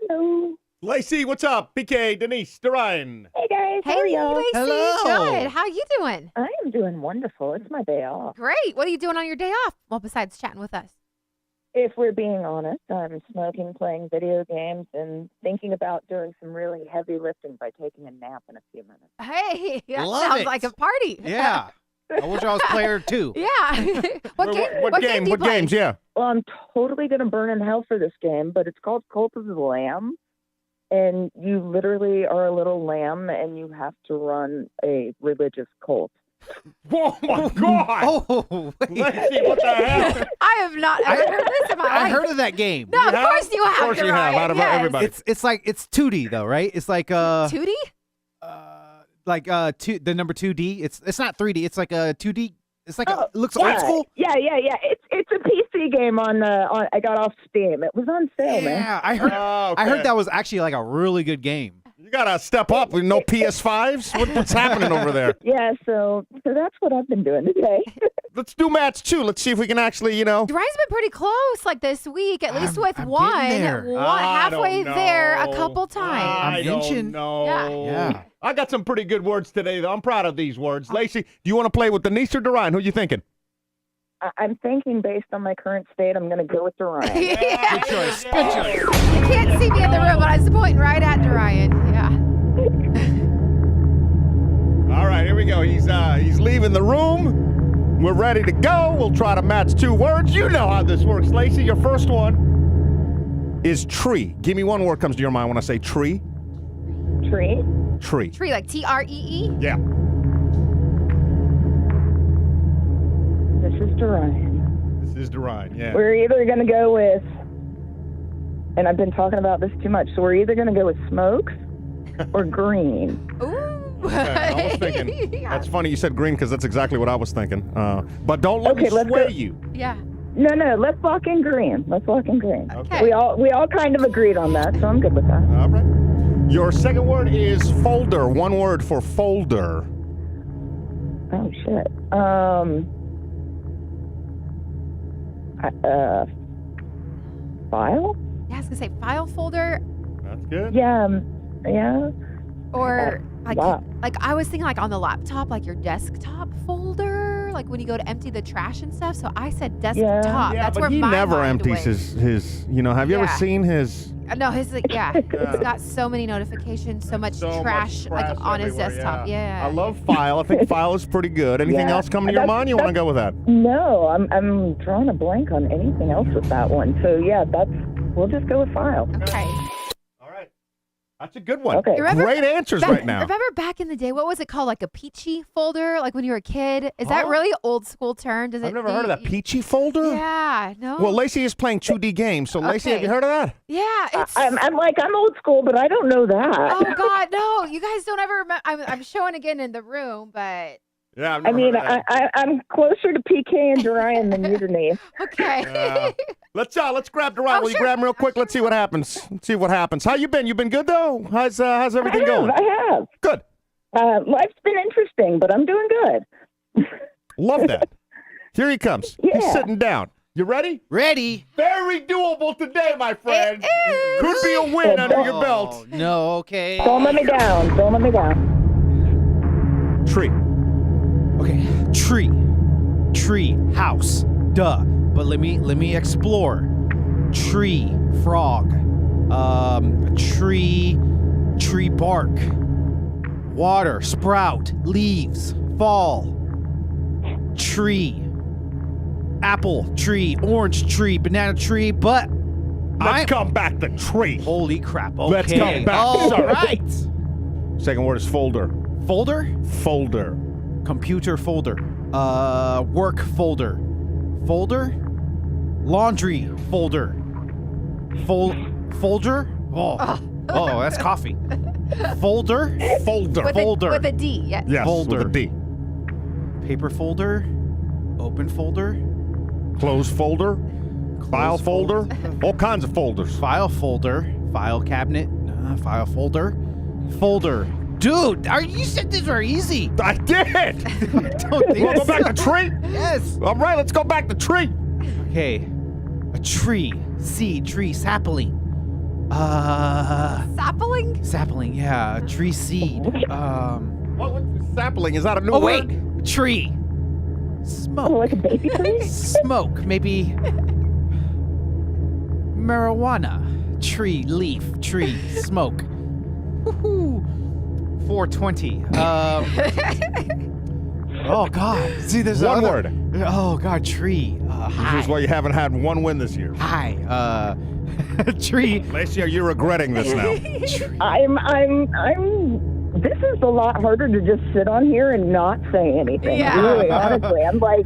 Hello. Lacey, what's up? PK, Denise, Dorian. Hey, guys. Hey, how are y'all? Lacey. Hello. Good. How you doing? I am doing wonderful. It's my day off. Great. What are you doing on your day off? Well, besides chatting with us. If we're being honest, I'm smoking, playing video games, and thinking about doing some really heavy lifting by taking a nap in a few minutes. Hey, that Love sounds it. like a party. Yeah. I wish I was player 2. Yeah. What game do you play? Games? Yeah. Well, I'm totally going to burn in hell for this game, but it's called Cult of the Lamb. And you literally are a little lamb and you have to run a religious cult. Oh, my God. Oh, wait. Lacey, what the hell? I have not ever heard this in my life. I heard of that game. No, of course you have. Of course you have. Out of everybody. It's like it's 2D though, right? It's like 2D? the number 2D. It's not 3D. It's like a 2D. It's like it looks old school. Yeah. It's a PC game on I got off Steam. It was on sale, man. Yeah, I heard. Okay. I heard that was actually like a really good game. You gotta step up with no PS5s. What's happening over there? Yeah, so that's what I've been doing today. Let's do match 2. Let's see if we can actually, Ryan's been pretty close, like this week, at least with I'm one. getting there. Halfway there a couple I times. don't know. Yeah. I got some pretty good words today, though. I'm proud of these words. Lacey, do you want to play with Denise or Ryan? Who you thinking? I'm thinking based on my current state, I'm going to go with Ryan. Yeah. Good choice. Good choice. You can't see me in the room, but I was pointing right at Ryan. Yeah. All right, here we go. He's leaving the room. We're ready to go. We'll try to match 2 words. You know how this works, Lacey. Your first one is tree. Give me one word comes to your mind when I say tree. Tree? Tree. Tree, like Tree? Yeah. This is Ryan. This is Ryan, yeah. We're either going to go with, and I've been talking about this too much, so we're either going to go with smokes or green. Ooh. Okay, I was thinking. Yeah. That's funny you said green because that's exactly what I was thinking. But don't let me sway you. Yeah. No, let's lock in green. Okay. We all kind of agreed on that, so I'm good with that. All right. Your second word is folder. One word for folder. Oh, shit. File? Yeah, I was going to say file folder That's good. Yeah. or wow. like I was thinking like on the laptop, like your desktop folder, like when you go to empty the trash and stuff. So I said desktop. Yeah, That's but where he my never mind empties went. his have you ever Yeah. seen his No, his it's got so many notifications, so much trash like on his everywhere, desktop. Yeah. I love file. I think file is pretty good. Anything Yeah. else coming to your mind? You want to go with that? No, I'm drawing a blank on anything else with that one. So yeah, we'll just go with file. Okay. All right. That's a good one. Okay. Great answers right now. Remember back in the day, what was it called? Like a peachy folder, like when you were a kid? Is that really old school term? I've never heard of that peachy folder. Yeah, no. Well, Lacey is playing 2D games, so Lacey, have you heard of that? Yeah, it's. I'm old school, but I don't know that. Oh God, no! You guys don't ever remember. I'm showing again in the room, but Yeah, I mean, I'm closer to PK and Ryan than you, Denise. okay. Let's grab Ryan. Will you grab him real quick? Let's see what happens. How you been? You been good though? How's everything going? I have. Good. Life's been interesting, but I'm doing good. Love that. Here he comes. Yeah. He's sitting down. You ready? Ready? Very doable today, my friend. It is. Could be a win under your belt. Oh, no, okay. Don't let me down. Tree. Okay, tree, house, duh. But let me explore. Tree, frog, tree bark, water, sprout, leaves, fall, tree, apple tree, orange tree, banana tree. But Let's come back to tree. holy crap! Okay, Let's come back. All Sorry. right. Second word is folder. Folder. Folder. Computer folder, work folder, laundry folder, folder. Oh, that's coffee. Folder, With a D, yes. Yes, Folder. with a D. paper folder, open folder, Close folder. File folder. All kinds of folders. file folder, file cabinet, file folder. Dude, you said these were easy. I did. I don't think We'll go back to tree. Yes. All right, let's go back to tree. Okay. A tree, seed, tree, sapling. Sapling, yeah. A tree seed. What sapling? Is that a new Oh, word? wait. Tree. Smoke. Like a baby tree? Smoke. Maybe. Marijuana. Tree, leaf, tree, smoke. Woohoo. 420. Oh God. See, there's One other- word. Oh God, tree. This is why you haven't had one win this year. Hi. Tree. Lacey, are you regretting this now? This is a lot harder to just sit on here and not say anything. Yeah. Really, honestly, I'm like,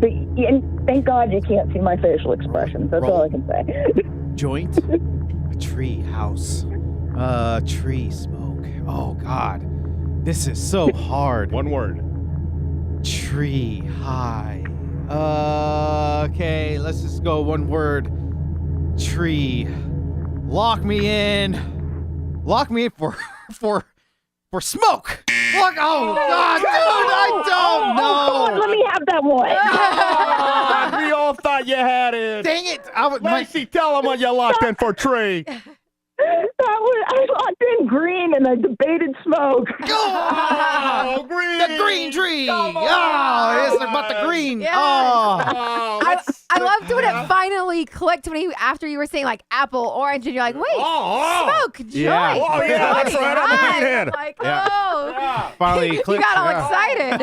and thank God you can't see my facial expressions. That's all I can say. Joint. A tree house. Tree smoke. Oh God. This is so hard. One word. Tree high. Okay, let's just go one word. Tree. Lock me in. Lock me in for smoke. Look, oh God, dude, I don't know. Come on, let me have that one. God, we all thought you had it. Dang it. Lacey, tell them what you locked in for tree. I locked in green and I debated smoke. Oh, green. The green tree. Oh, it's about the green. Yes. Oh. I loved when it finally clicked after you were saying like apple, orange, and you're like, wait, smoke, joint. Yeah. Oh, yeah, that's right. I'm Hot. green-head. Like, Yeah. oh. Finally You clicked. got all yeah. excited.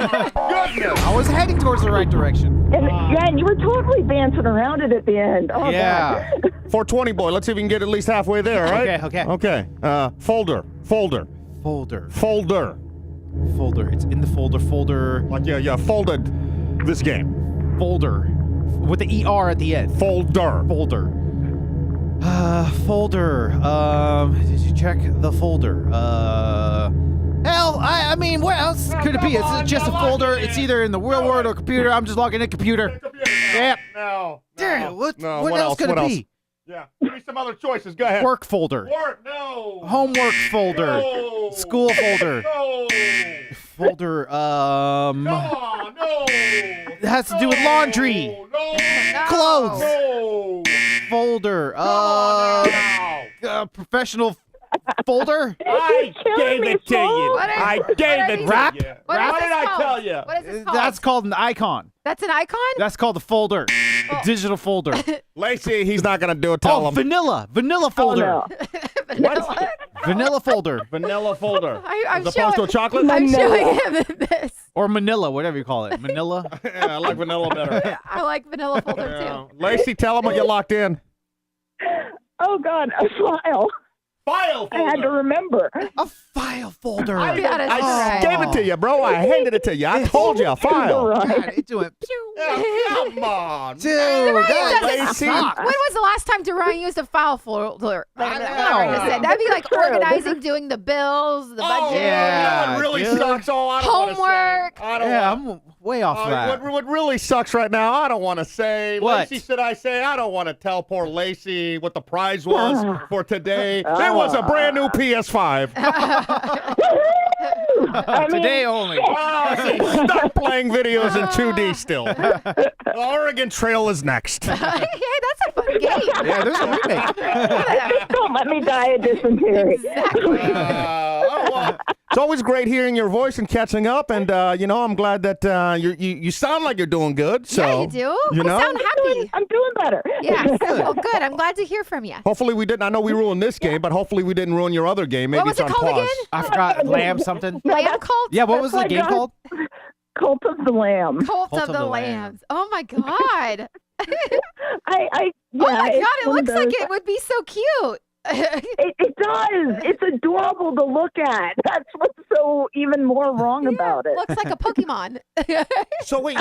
Goodness. I was heading towards the right direction. And you were totally dancing around it at the end. Oh, Yeah. God. 420 boy. Let's see if we can get at least halfway there, all right? Okay. Folder. Folder. It's in the folder. Like, yeah, folded this game. Folder. With the ER at the end. Folder. Folder. Did you check the folder? Hell, I mean, what else could it be? It's just a folder. It's either in the real world or computer. I'm just logging in computer. Yeah. No. Damn, what What else could it be? Yeah. Give me some other choices. Go ahead. Work folder. Work. No. Homework folder. No. School folder. No. Folder. Come on. No. It has to do with laundry. No. Clothes. No. Folder. Professional folder. I gave it to you. What is- I gave it to Wrap? you. What is What this did I called? tell you? What is this called? That's called an icon. That's an icon? That's called a folder. A digital folder. Lacey, he's not going to do it. Tell him. Vanilla folder. no. Vanilla. Vanilla folder. Vanilla folder. I'm As opposed to a chocolate? I'm Manila. showing him this. Or Manila, whatever you call it. Manila. Yeah, I like vanilla better. I like vanilla folder Yeah. too. Lacey, tell him what you locked in. Oh, God, a file. File folder. I had to remember. A file folder. That is I right. gave it to you, bro. I handed it to you. I told you. File. God, it went. Oh, come on. Dude, Dorian that doesn't Lacey. suck. When was the last time Dorian used a file folder? I know. That'd be like True. organizing, doing the bills, the Oh, budget, Yeah, no, it really dude. sucks. Oh, I don't wanna say. homework. I don't Yeah, want. I'm way off that. What really sucks right now, I don't want to say. What? Lacey, should I say? I don't want to tell poor Lacey what the prize was for today. It was a brand new PS5. Today only. Oh, she's stuck playing videos in 2D still. Oregon Trail is next. Hey, that's a fun game. Yeah, there's a remake. Don't let me die of dysentery. Exactly. Well, it's always great hearing your voice and catching up, and I'm glad that you sound like you're doing good. So Yeah, you do. You know? You sound happy. I'm doing better. Yeah. Well, good. I'm glad to hear from you. Hopefully we didn't. I know we ruined this game, but hopefully we didn't ruin your other game. Maybe What was it's it on called pause. again? I forgot. Lamb something. Lamb cult? Yeah, what was the That's game like called? Cult of the Lamb. Cult Cult of of the the Lambs. Oh my God. I Oh my it's God. It one of looks like those- it would be so cute. It does. It's adorable to look at. That's what's so even more wrong about it. Looks like a Pokemon. So wait,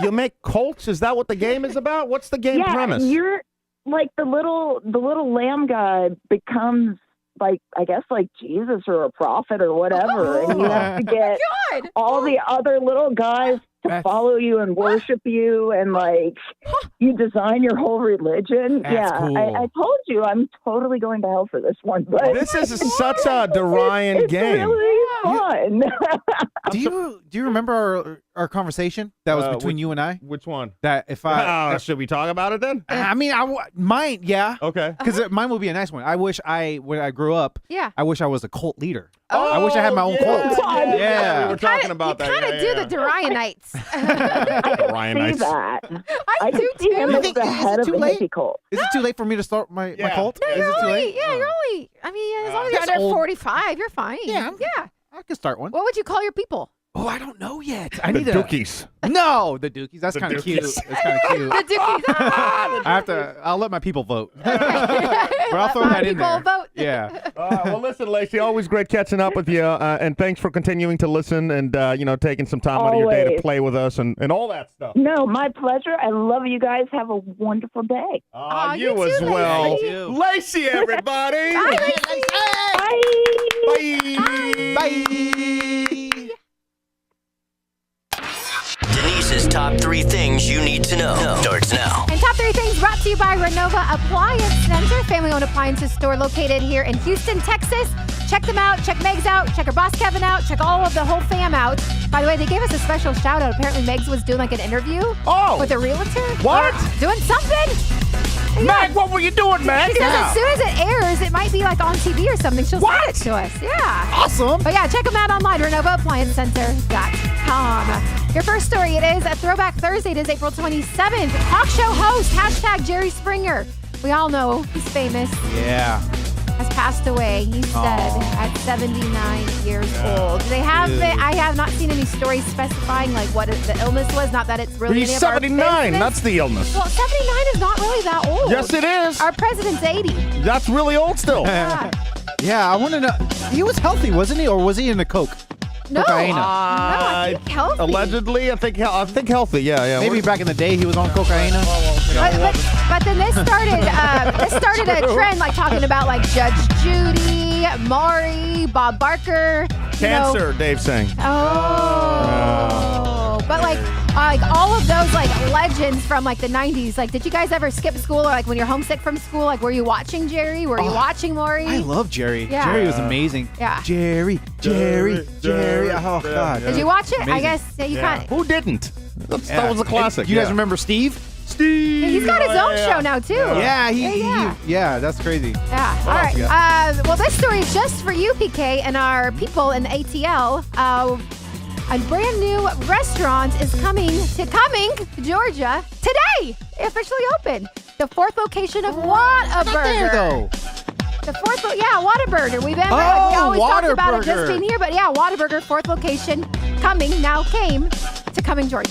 you make Colts? Is that what the game is about? What's the game Yeah, premise? you're like the little lamb guy becomes like, I guess, like Jesus or a prophet or whatever, and you have to get God. all the other little guys to That's- follow you and worship you, and like you design your whole religion. That's yeah, cool. I told you I'm totally going to hell for this one, but This is such a Dorian it's game. really fun. Do you remember our conversation that was between you and I? Which one? That if I, Should we talk about it then? I mean, mine, yeah, Okay. because mine would be a nice one. I wish when I grew up, Yeah. I wish I was a cult leader. Oh, I wish I had my own cult. Yeah. We were talking Kinda- about that. You kind of do the Dorianites. Dorianites. See that? I do see him too. as think- the is it head of too the late? hippie cult. Is it too late for me to start my Yeah. cult? No, Is you're it too only, late? yeah, you're only, I mean, as long as you're That's under old. 45, you're fine. Yeah. Yeah. I could start one. What would you call your people? Oh, I don't know yet. The Dookies. No, the Dookies. That's kind of cute. That's kind of cute. The Dookies. I'll let my people vote. But I'll throw that in there. Vote. Yeah. Well, listen, Lacey, always great catching up with you, and thanks for continuing to listen and taking some time out of your day to play with us and all that stuff. No, my pleasure. I love you guys. Have a wonderful day. You too, as well. Lacey. Lacey, everybody. Bye, Lacey. Bye. Bye. Denise's top 3 things you need to know starts now. And top 3 things brought to you by Renova Appliance Center, family-owned appliances store located here in Houston, Texas. Check them out. Check Megs out. Check her boss Kevin out. Check all of the whole fam out. By the way, they gave us a special shout out. Apparently, Megs was doing like an interview with a realtor. What? Doing something. Meg, what were you doing, Meg? She says as soon as it airs, it might be like on TV or something. She'll send it to us. Yeah. Awesome. But yeah, check them out online, RenovaApplianceCenter.com. Your first story, it is a Throwback Thursday. It is April 27th. Talk show host, # Jerry Springer. We all know he's famous. Yeah. Has passed away, he said, at 79 years old. They have I have not seen any stories specifying like what the illness was. Not that it's really He's any of our 79. business. That's the illness. Well, 79 is not really that old. Yes, it is. Our president's 80. That's really old still. Yeah. Yeah, I want to know. He was healthy, wasn't he? Or was he in the coke? No. Cocaine. No, I think healthy. Allegedly, I think healthy. Yeah. Maybe back in the day he was on cocaine. But then this started a trend like talking about like Judge Judy, Maury, Bob Barker. Cancer, Dave's saying. But like all of those like legends from like the 90s. Like, did you guys ever skip school or like when you're homesick from school? Like, were you watching Jerry? Were you watching Maury? I love Jerry. Yeah. Jerry was amazing. Yeah. Jerry. Oh, God. Did you watch it? Amazing. I guess you can't. Who didn't? That was a classic. You guys remember Steve? Steve. He's got his own show now too. Yeah, yeah, that's crazy. Yeah. All right. Well, this story is just for you, PK, and our people in the ATL. A brand new restaurant is coming to Cumming, Georgia, today. Officially open. The 4th location of Whataburger. There, though. The 4th, Whataburger. We always talked about it just being here, but yeah, Whataburger, 4th location, Cumming, now came to Cumming, Georgia.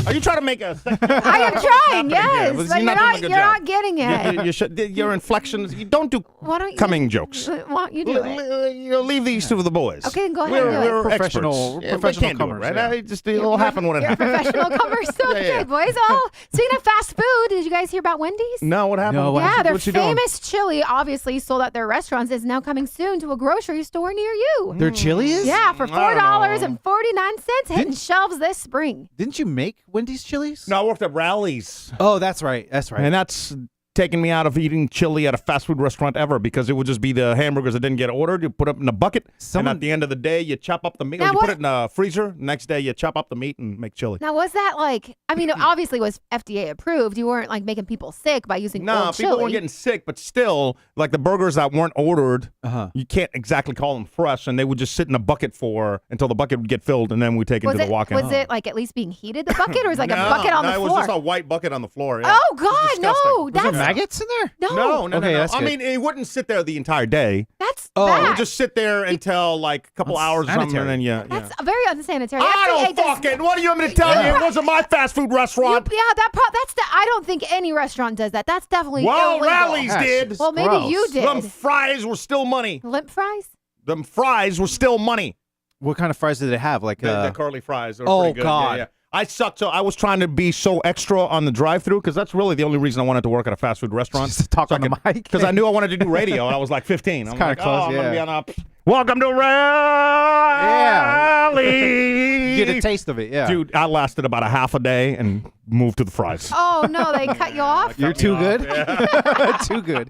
Are you trying to make a? I am trying, yes, here. but you're not getting it. Your inflections. You don't do Cumming jokes. Why don't you do it? Leave these to the boys. Okay, then go ahead and do it. We're Professional comers, right? It'll happen when it You're a happens. professional comer, so okay, boys. Oh, speaking of fast food, did you guys hear about Wendy's? No, what happened? No, Yeah, their What's she doing? famous chili, obviously sold out their restaurants, is now coming soon to a grocery store near you. Their chili is? Yeah, for $4.49, hitting Didn't- shelves this spring. Didn't you make Wendy's chilies? No, I worked at Rally's. Oh, that's right. That's right. And that's taken me out of eating chili at a fast food restaurant ever because it would just be the hamburgers that didn't get ordered. You put it in a bucket, and at the end of the day, you chop up the meat. Or Now you put what- it in a freezer. Next day, you chop up the meat and make chili. Now, was that like, I mean, it obviously was FDA approved. You weren't like making people sick by using No, old people chili. weren't getting sick, but still, like the burgers that weren't ordered, Uh-huh. you can't exactly call them fresh, and they would just sit in a bucket until the bucket would get filled, and then we take it to the walk-in. Was it like at least being heated, the bucket, or was it like a bucket on the it floor? was just a white bucket on the floor. Yeah. Oh, God, no. disgusting. That's Was there maggots in there? No. No. Okay, that's I good. mean, it wouldn't sit there the entire day. That's It bad. would just sit there until like a couple hours or something, and then That's very unsanitary. I don't fucking. What do you want me to tell you? It wasn't my fast food restaurant. I don't think any restaurant does that. That's definitely Well, illegal. Rally's did. Well, maybe you did. Them fries were still money. Limp fries? Them fries were still money. What kind of fries did they have? Like The curly fries. They were oh, pretty good. God. Yeah. I sucked. So I was trying to be so extra on the drive-through because that's really the only reason I wanted to work at a fast food restaurant. Just to talk on the mic. Because I knew I wanted to do radio, and I was like 15. I'm kinda like, close, I'm gonna yeah. be on a Welcome to Rally. You get a taste of it, yeah. Dude, I lasted about a half a day and moved to the fries. Oh, no, they cut you off? You're too good? Too good.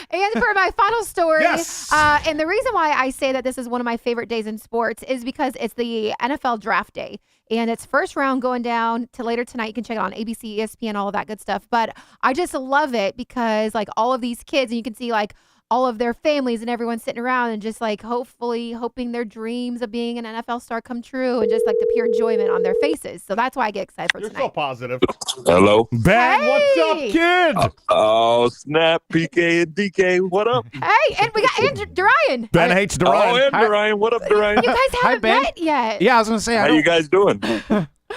And for my final story, Yes. And the reason why I say that this is one of my favorite days in sports is because it's the NFL draft day. And it's first round going down to later tonight. You can check it on ABC, ESPN, all of that good stuff. But I just love it because, like, all of these kids, and you can see, like, all of their families and everyone sitting around and just like hoping their dreams of being an NFL star come true and just like the pure enjoyment on their faces. So that's why I get excited for tonight. So positive. Hello. Ben, what's up, kid? Oh, snap. PK and DK, what up? Hey, and we got Andrew Durian. Ben hates Durian. Oh, and Durian. What up, Durian? You guys haven't Ben. met yet. Yeah, I was gonna say. How you guys doing?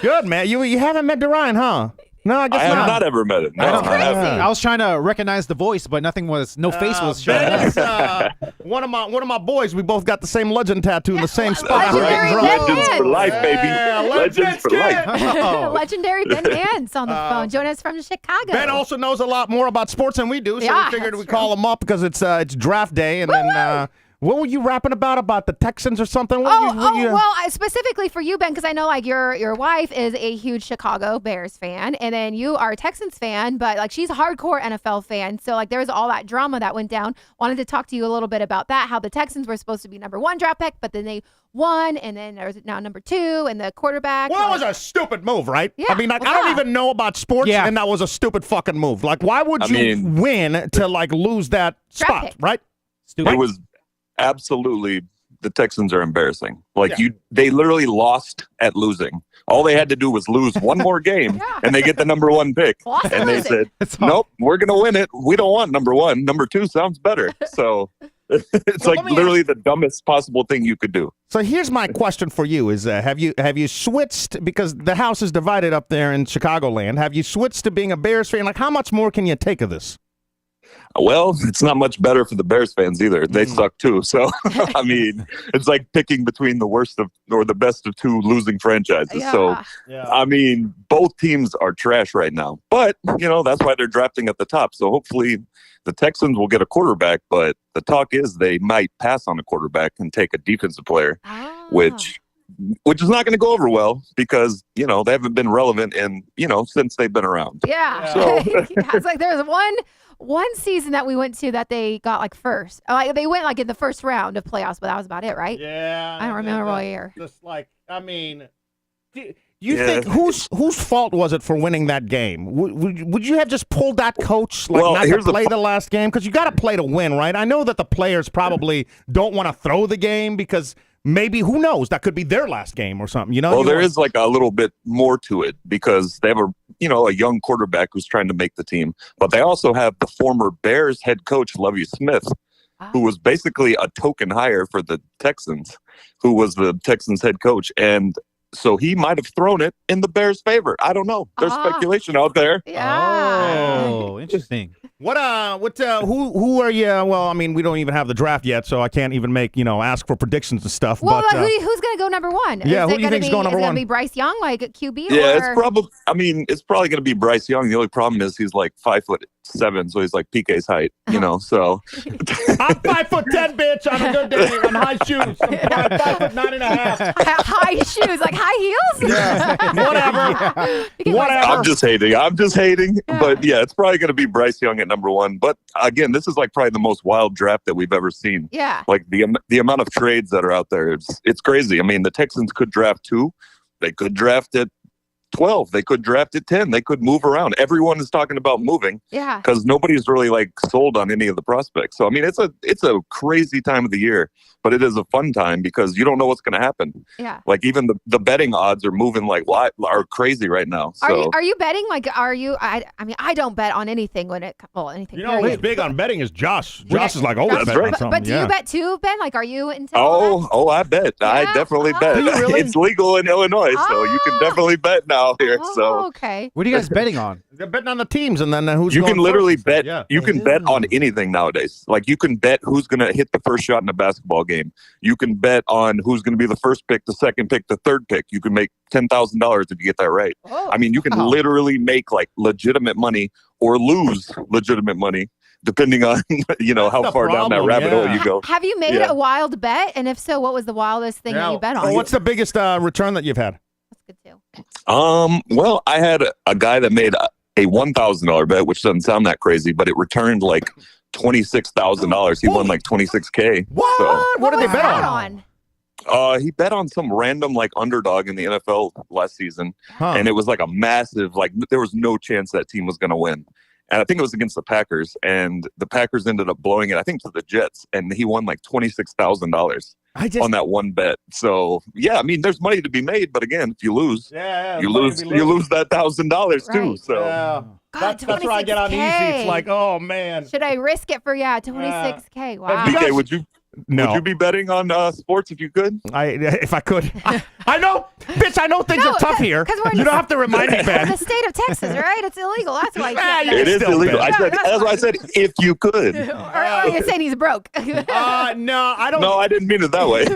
Good, man. You haven't met Durian, huh? No, I guess I have not. not ever met him. No, That's I haven't. I was trying to recognize the voice, but no face was showing. Ben is one of my boys. We both got the same legend tattoo in the same spot. Legendary Ben Legends Nance. for life, baby. Legends for life. Legendary Ben Nance on the phone. Joining us from Chicago. Ben also knows a lot more about sports than we do, so Yeah, we figured that's we'd call him up because it's draft day, and then what were you rapping about the Texans or something? Well, specifically for you, Ben, because I know like your wife is a huge Chicago Bears fan, and then you are a Texans fan, but like she's a hardcore NFL fan. So like there was all that drama that went down. Wanted to talk to you a little bit about that. How the Texans were supposed to be number 1 draft pick, but then they won, and then there's now number 2, and the quarterback. Well, that was a stupid move, right? Yeah, I mean, like, I don't even know about sports, and that was a stupid fucking move. Like, why would you win to like lose that spot, pick. right? Stupid. It was absolutely, the Texans are embarrassing. Like they literally lost at losing. All they had to do was lose one more game, and they get the number 1 pick. And they said, "Nope, we're gonna win it. We don't want number 1. Number 2 sounds better." So it's like literally the dumbest possible thing you could do. So here's my question for you: Is have you switched, because the house is divided up there in Chicagoland? Have you switched to being a Bears fan? Like, how much more can you take of this? Well, it's not much better for the Bears fans either. They suck too. So, I mean, it's like picking between the worst of or the best of 2 losing franchises. Yeah. So, I mean, both teams are trash right now. But, that's why they're drafting at the top. So hopefully the Texans will get a quarterback. But the talk is they might pass on a quarterback and take a defensive player, which is not going to go over well because, they haven't been relevant since they've been around. Yeah. So. It's like there was one season that we went to that they got like first. Like they went like in the first round of playoffs, but that was about it, right? Yeah. I don't remember all year. Just like, I mean, do you think whose fault was it for winning that game? Would you have just pulled that coach not to play the last game? Because you got to play to win, right? I know that the players probably don't want to throw the game because maybe, who knows, that could be their last game or something. Well, there is like a little bit more to it because they have a young quarterback who's trying to make the team, but they also have the former Bears head coach, Lovie Smith, who was basically a token hire for the Texans, who was the Texans head coach. And so he might have thrown it in the Bears' favor. I don't know. There's speculation out there. Yeah. Oh, interesting. Who are you? Well, I mean, we don't even have the draft yet, so I can't even ask for predictions and stuff. Well, but who's going to go number 1? Yeah, who do you think is going number 1? Is it going to be Bryce Young, like QB? Yeah, it's probably going to be Bryce Young. The only problem is he's like 5'7", so he's like PK's height, so. I'm 5'10", bitch, on a good day, on high shoes. I'm 5'9.5". High shoes, like high heels? Yeah. Whatever. I'm just hating. But yeah, it's probably going to be Bryce Young at number 1. But again, this is like probably the most wild draft that we've ever seen. Yeah. Like the amount of trades that are out there, it's crazy. I mean, the Texans could draft 2. They could draft at 12. They could draft at 10. They could move around. Everyone is talking about moving. Yeah. Because nobody's really like sold on any of the prospects. So I mean, it's a crazy time of the year, but it is a fun time because you don't know what's going to happen. Yeah. Like even the betting odds are moving are crazy right now. So are you betting? Like, are you? I mean, I don't bet on anything anything. Who's big on betting is Josh. Josh is like, that's right. But do you bet too, Ben? Like, are you into? Oh, I bet. Yeah? I definitely bet. Really? It's legal in Illinois, so you can definitely bet now here. So okay. What are you guys betting on? They're betting on the teams, and then who's you going can literally first. bet. Yeah. You can bet on anything nowadays. Like you can bet who's going to hit the first shot in a basketball game. You can bet on who's going to be the first pick, the second pick, the third pick. You can make $10,000 if you get that right. Oh. I mean, you can literally make like legitimate money or lose legitimate money depending on how far down that rabbit hole you go. Have you made a wild bet? And if so, what was the wildest thing that you bet on? What's the biggest return that you've had? That's good too. Well, I had a guy that made a $1,000 bet, which doesn't sound that crazy, but it returned like $26,000. He won like $26K. What? So, what did they bet on? He bet on some random like underdog in the NFL last season, and it was like a massive, like there was no chance that team was going to win. And I think it was against the Packers, and the Packers ended up blowing it, I think, to the Jets, and he won like $26,000 on that one bet. So yeah, I mean, there's money to be made, but again, if you lose, you lose that $1,000 too. So God, that's where I get uneasy. It's like, oh man, should I risk it for $26K? Wow. BK, would you be betting on sports if you could? If I could. I know, bitch. I know things are tough here. You don't have to remind me, Ben. The state of Texas, right? It's illegal. That's why. You can't It is illegal. That's why I said if you could. or you're saying he's broke. No, I don't. No, I didn't mean it that way.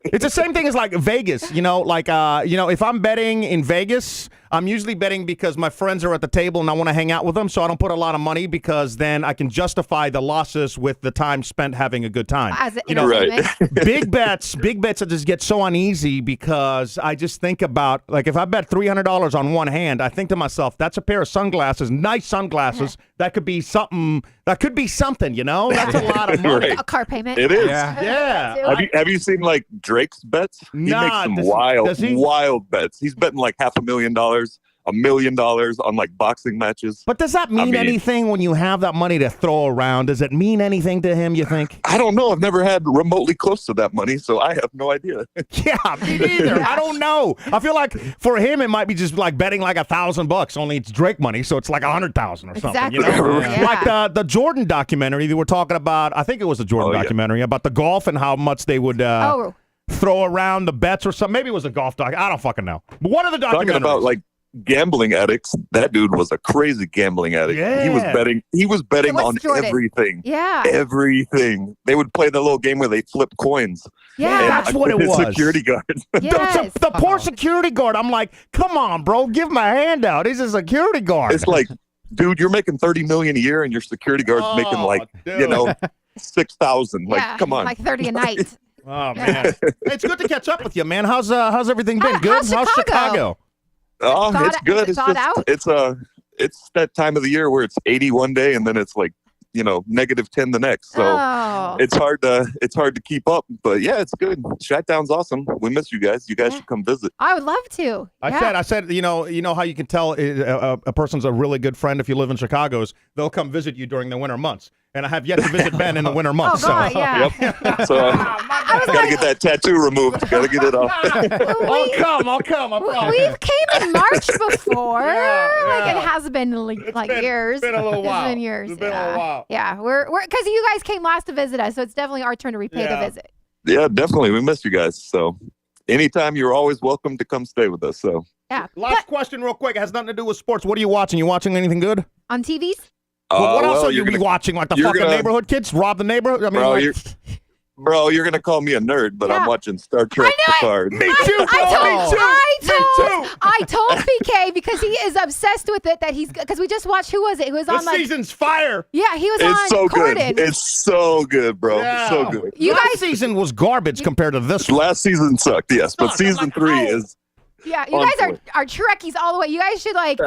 It's the same thing as like Vegas. If I'm betting in Vegas, I'm usually betting because my friends are at the table and I want to hang out with them, so I don't put a lot of money because then I can justify the losses with the time spent having a good time. Right. big bets I just get so uneasy because I just think about, like, if I bet $300 on one hand, I think to myself, that's a pair of sunglasses, nice sunglasses. That could be something. That's a lot of money. Right. A car payment. It is. Yeah. Have you seen like Drake's bets? He makes some wild bets. He's betting like $500,000, $1 million on like boxing matches. But does that mean anything when you have that money to throw around? Does it mean anything to him, you think? I don't know. I've never had remotely close to that money, so I have no idea. Yeah, me neither. I don't know. I feel like for him it might be just like betting like $1,000, only it's Drake money, so it's like 100,000 or something. Exactly. Yeah. Like the Jordan documentary they were talking about. I think it was the Jordan documentary about the golf and how much they would throw around the bets or something. Maybe it was a golf doc. I don't fucking know. But one of the documentaries. Talking about like gambling addicts, that dude was a crazy gambling addict. Yeah. He was betting on Jordan? everything. Yeah. Everything. They would play the little game where they flip coins. Yeah. And That's what it was. Security guard. Yes. the poor security guard. I'm like, come on, bro, give him a handout. He's a security guard. It's like, dude, you're making $30 million a year and your security guard's making like, dude. 6,000. Like, come on. Like 30 a night. Oh man. It's good to catch up with you, man. How's everything been? Good? How's Chicago? Oh, it's good. It's that time of the year where it's 80 one day and then it's like, -10 the next. So it's hard to keep up. But yeah, it's good. Chi-Town's awesome. We miss you guys. You guys should come visit. I would love to. I said, you know how you can tell a person's a really good friend if you live in Chicago is they'll come visit you during the winter months. And I have yet to visit Ben in the winter months. Oh, God, so. yeah. Yep. So gotta get that tattoo removed. Gotta get it off. I'll come. I promise. We've came in March before. Yeah. Like it has been years. It's been a little while. It's been years. It's been a little while. Yeah, we're because you guys came last to visit us, so it's definitely our turn to repay the visit. Yeah, definitely. We miss you guys. So anytime, you're always welcome to come stay with us. So yeah. Last question, real quick. It has nothing to do with sports. What are you watching? You watching anything good on TVs? What else are you watching? Like the fucking neighborhood kids rob the neighborhood? I mean, bro, you're gonna call me a nerd, but I'm watching Star Trek Picard. Me too, bro. I told PK because he is obsessed with it because we just watched. Who was it? Who was on this season's fire. Yeah, he was it's on so Corden. Good. It's so good, bro. Yeah. So good. Last season was garbage compared to this one. Last season sucked, yes, but season 3 is. Yeah, you guys are Trekkies all the way. You guys should like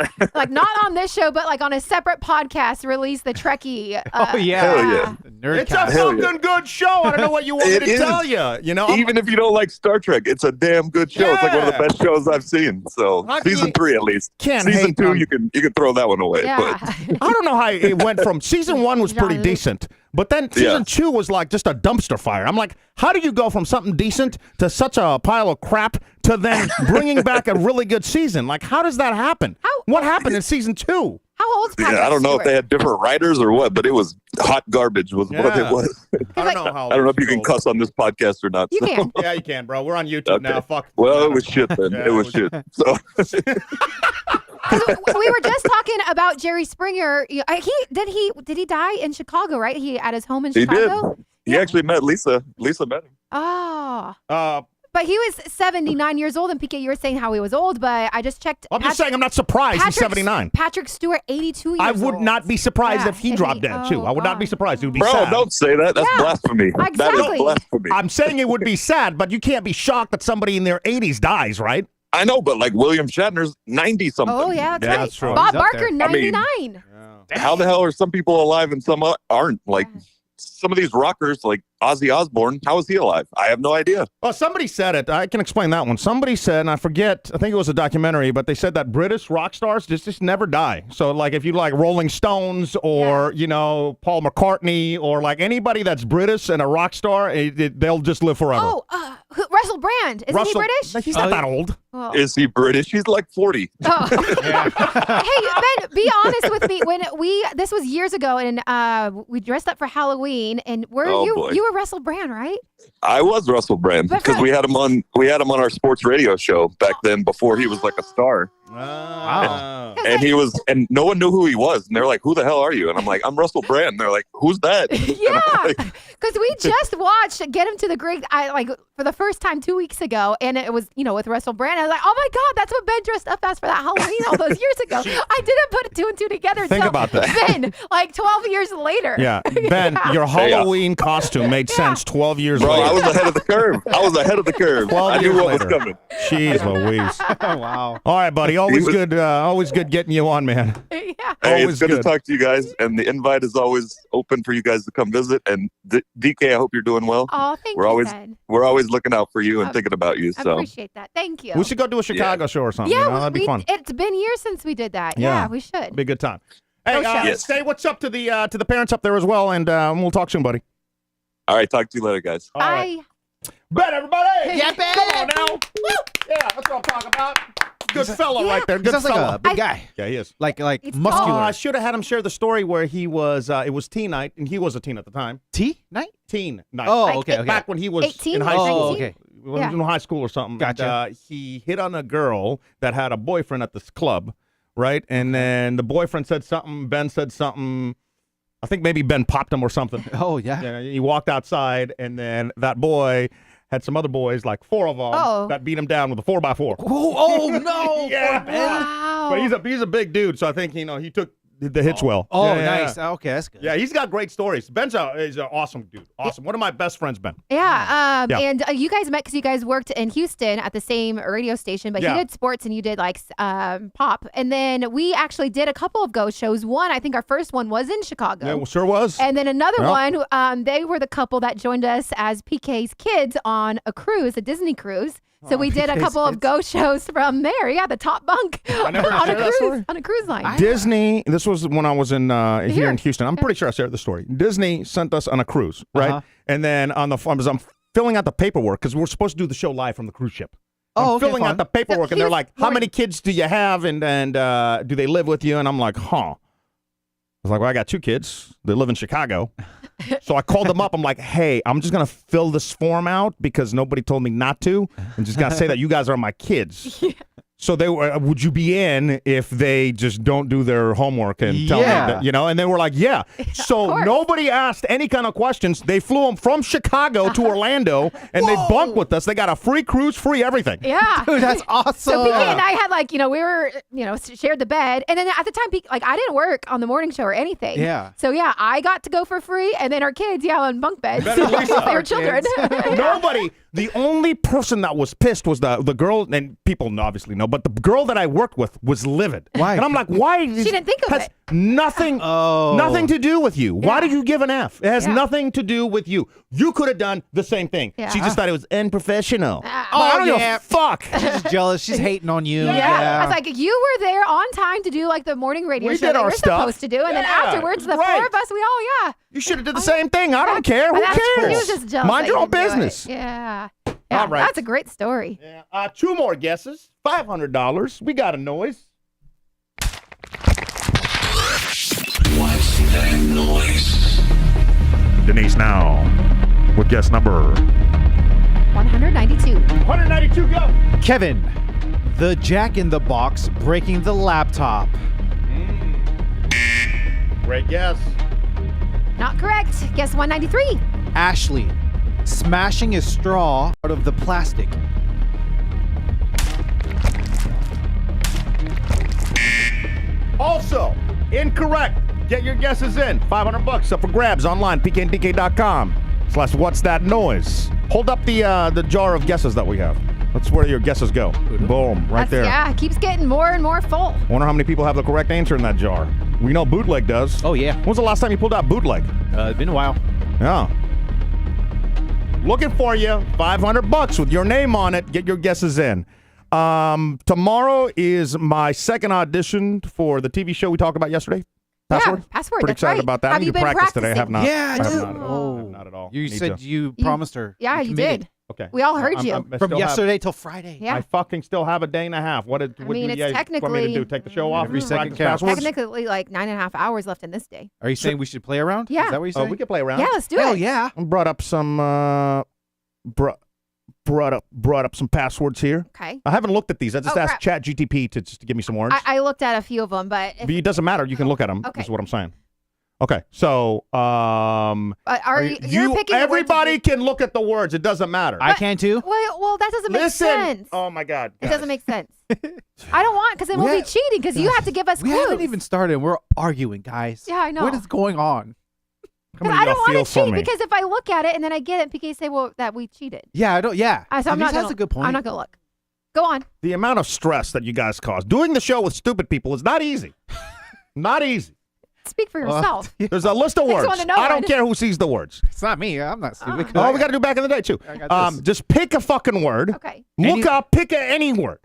not on this show, but like on a separate podcast, release the Trekkie. Hell yeah. It's a fucking good show. I don't know what you want me to tell you. Even if you don't like Star Trek, it's a damn good show. It's like one of the best shows I've seen. So season 3 at least. Season 2, you can throw that one away. Yeah. But I don't know how it went from season 1 was pretty decent. But then season 2 was like just a dumpster fire. I'm like, how do you go from something decent to such a pile of crap to then bringing back a really good season? Like, how does that happen? What happened in season 2? How old's Patrick I don't know Stewart? if they had different writers or what, but it was hot garbage was what it was. I don't know how. I don't know if you can cuss on this podcast or not. You can. Yeah, you can, bro. We're on YouTube now. Fuck. Well, it was shit then. Yeah, it was shit. So. We were just talking about Jerry Springer. Did he die in Chicago? Right? He at his home in Chicago. He actually met Lisa. Lisa met him. Oh. But he was 79 years old, and PK, you were saying how he was old, but I just checked. I'm just saying I'm not surprised he's 79. Patrick Stewart, 82 years I old. would not be surprised if he dropped dead, too. I would not be surprised. It would be Bro, sad. don't say that. That's blasphemy. Exactly. That is blasphemy. I'm saying it would be sad, but you can't be shocked that somebody in their 80s dies, right? I know, but like William Shatner's 90-something. Oh, yeah, that's right. That's true. Bob Barker, 99. How the hell are some people alive and some aren't? Like, some of these rockers like Ozzy Osbourne, how is he alive? I have no idea. Well, somebody said it. I can explain that one. Somebody said, and I forget, I think it was a documentary, but they said that British rock stars just never die. So, like, if you like Rolling Stones or, you know, Paul McCartney or, like, anybody that's British and a rock star, they'll just live forever. Oh, Russell Brand. Isn't he British? He's not that old. Oh. Is he British? He's like 40. Oh. Hey, Ben, be honest with me. When this was years ago, and we dressed up for Halloween, and Boy. you were Russell Brand, right? I was Russell Brand because we had him on our sports radio show back then before he was like a star. Wow. And he was, and no one knew who he was. And they're like, "Who the hell are you?" And I'm like, "I'm Russell Brand." And they're like, "Who's that?" Yeah, because we just watched Get Him to the Greek, for the first time 2 weeks ago, and it was, you know, with Russell Brand. I was like, "Oh my God, that's what Ben dressed up as for that Halloween all those years ago." I didn't put two and two together. Think about that. Ben, like 12 years later. Yeah, Ben, your Halloween costume made sense 12 years later. I was ahead of the curve. I knew what was coming. Jeez Louise. Wow. All right, buddy. Always good getting you on, man. Yeah. Hey, it's good to talk to you guys, and the invite is always open for you guys to come visit. And DK, I hope you're doing well. Oh, thank you, Ben. We're always looking out for you and thinking about you. I So appreciate that. Thank you. We should go do a Chicago show or something. Yeah, you know? That'd be fun. It's been years since we did that. Yeah, we should. Be a good time. Hey, say what's up to the parents up there as well, and we'll talk soon, buddy. All right, talk to you later, guys. All right. Bet, everybody. Yeah, Ben. Come on now. Woo. Yeah, that's what I'm talking about. Good fellow right there. He Good sounds like fellow. a big guy. Yeah, he is. Like He's muscular. tall. I should have had him share the story where he was, it was teen night, and he was a teen at the time. Tea night? Teen night. Oh, Like okay. Back when he was 18, in high school. Oh, okay. When he was in high school or something. Gotcha. And, he hit on a girl that had a boyfriend at this club, right? And then the boyfriend said something. Ben said something. I think maybe Ben popped him or something. Oh, yeah. Yeah, he walked outside, and then that boy had some other boys, like 4 of them, that beat him down with a 4x4. Oh no. Yeah. Wow. But he's a big dude, so I think, you know, he took the hits well. Oh, Yeah, nice. Yeah. Okay, that's good. Yeah, he's got great stories. Ben's is an awesome dude. Awesome. One of my best friends, Ben. Yeah, Yeah. and you guys met because you guys worked in Houston at the same radio station, but Yeah. he did sports and you did like pop. And then we actually did a couple of ghost shows. One, I think our first one was in Chicago. Yeah, well, sure was. And then another Yep. one, they were the couple that joined us as PK's kids on a cruise, a Disney cruise. So we did a PK's couple of kids. ghost shows from there. Yeah, the top bunk I never on a shared that cruise story. on a cruise line. Disney, this was when I was in here Here. in Houston. I'm pretty sure I shared the story. Disney sent us on a cruise, right? Uh-huh. And then as I'm filling out the paperwork, because we're supposed to do the show live from the cruise ship. Oh, I'm okay, filling fun. out the paperwork, So and they're here's like, "How more- many kids do you have, and do they live with you?" And I'm like, "Huh." I was like, "Well, I got 2 kids. They live in Chicago." So I called them up. I'm like, "Hey, I'm just gonna fill this form out because nobody told me not to, and just gonna say that you guys are my kids." Yeah. So they were, would you be in if they just don't do their homework and tell me that, you know? And they were like, yeah. So nobody asked any kind of questions. They flew them from Chicago to Orlando, and they bunked with us. They got a free cruise, free everything. Yeah. Dude, that's awesome. So PK and I had like, we were, shared the bed. And then at the time, I didn't work on the morning show or anything. Yeah. So yeah, I got to go for free. And then our kids, on bunk beds. Better Lisa. They were children. Nobody, the only person that was pissed was the girl, and people obviously know, but the girl that I worked with was livid. Why? And I'm like, why? She didn't think of it. Nothing to do with you. Why did you give an F? It has nothing to do with you. You could have done the same thing. Yeah. She just thought it was unprofessional. Oh, I don't give a fuck. She's jealous. She's hating on you. I was like, you were there on time to do like the morning radio We show did that our you're stuff. supposed to do. And then Yeah, afterwards, the right. 4 of us, we all, You should have did the same thing. I don't care. Who That's cool. cares? He was just jealous Mind that your you own didn't do it. business. Yeah. All right. That's a great story. Yeah. 2 more guesses. $500. We got a noise. What's that noise? Denise now with guess number 192. 192. Go. Kevin, the Jack in the Box breaking the laptop. Great guess. Not correct. Guess 193. Ashley, smashing a straw out of the plastic. Also, incorrect. Get your guesses in. $500 up for grabs online, pkndk.com/what's that noise. Hold up the jar of guesses that we have. That's where your guesses go. Boom, right there. Yeah, it keeps getting more and more full. Wonder how many people have the correct answer in that jar. We know Bootleg does. Oh, yeah. When was the last time you pulled out Bootleg? It's been a while. Yeah. Looking for you. $500 with your name on it. Get your guesses in. Tomorrow is my second audition for the TV show we talked about yesterday. Password? Yeah, Password. Pretty that's excited right. about that. Have I need you to been practice today. I have not. Yeah, I have dude. not at all. I have not at all. You Need said to. you promised her. Yeah, you did. Okay. We all heard you. I From still yesterday till Friday. Yeah. I fucking still have a day and a half. What did mean, you it's guys want me to technically- do? Take the show off? Every and second practice counts. passwords? Technically, like 9.5 hours left in this day. Are you saying we should play around? Yeah. Is that what you're Oh, saying? we can play around. Yeah, let's do Hell it. yeah. Brought up some brought up some passwords here. Okay. I haven't looked at these. I just Oh, asked crap. ChatGTP to give me some words. I looked at a few of them, but But it doesn't matter. You can look at them. Okay. Is what I'm saying. Okay. So, are you? You're picking the words everybody can look at the words. It doesn't matter. I can too. Well, that doesn't make Listen. sense. Oh my God. It doesn't make sense. I don't want because then we'll be cheating because you have to give us We clues. haven't even started. We're arguing, guys. Yeah, I know. What is going on? Because I don't want to cheat because if I look at it and then I get it, PK say, well, that we cheated. Yeah, I don't. Yeah. So I'm not That's gonna, a good point. I'm not gonna look. Go on. The amount of stress that you guys cause doing the show with stupid people is not easy. Not easy. Speak for yourself. There's a list of Takes words. one to know I don't one. care who sees the words. It's not me. I'm not stupid. Oh, we got to do back in the day too. Just pick a fucking word. Okay. Look up. Pick any word.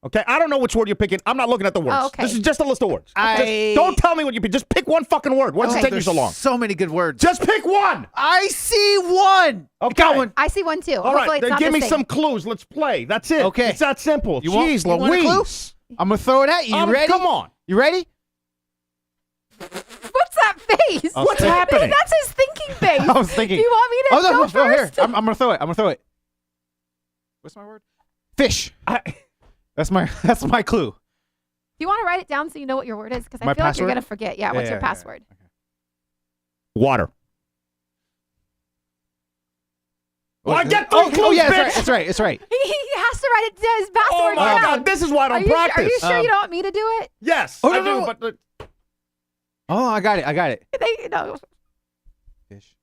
Okay. I don't know which word you're picking. I'm not looking at the words. Oh, okay. This is just a list of words. Just don't tell me what you pick. Just pick one fucking word. What's it taking you so long? So many good words. Just pick one. I see one. Okay. Got one. I see one too. All Hopefully right. it's Then not give the me same. some clues. Let's play. That's it. Okay. It's that simple. You Jeez, want a clue? Louise. I'm gonna throw it at you. You ready? Come on. You ready? What's that face? What's happening? That's his thinking face. I was thinking. Do you want me to go no, here. first? I'm gonna throw it. I'm gonna throw it. What's my word? Fish. That's my clue. Do you want to write it down so you know what your word is? Because I My feel like you're password? gonna forget. Yeah. What's your password? Water. Well, I get three clues, yeah, bitch. that's right. It's right. He has to write it down, his password Oh my down. God, this is why I don't practice. Are you sure you don't want me to do it? Yes, Oh, I no, do. no. But Oh, I got it. No. Fish.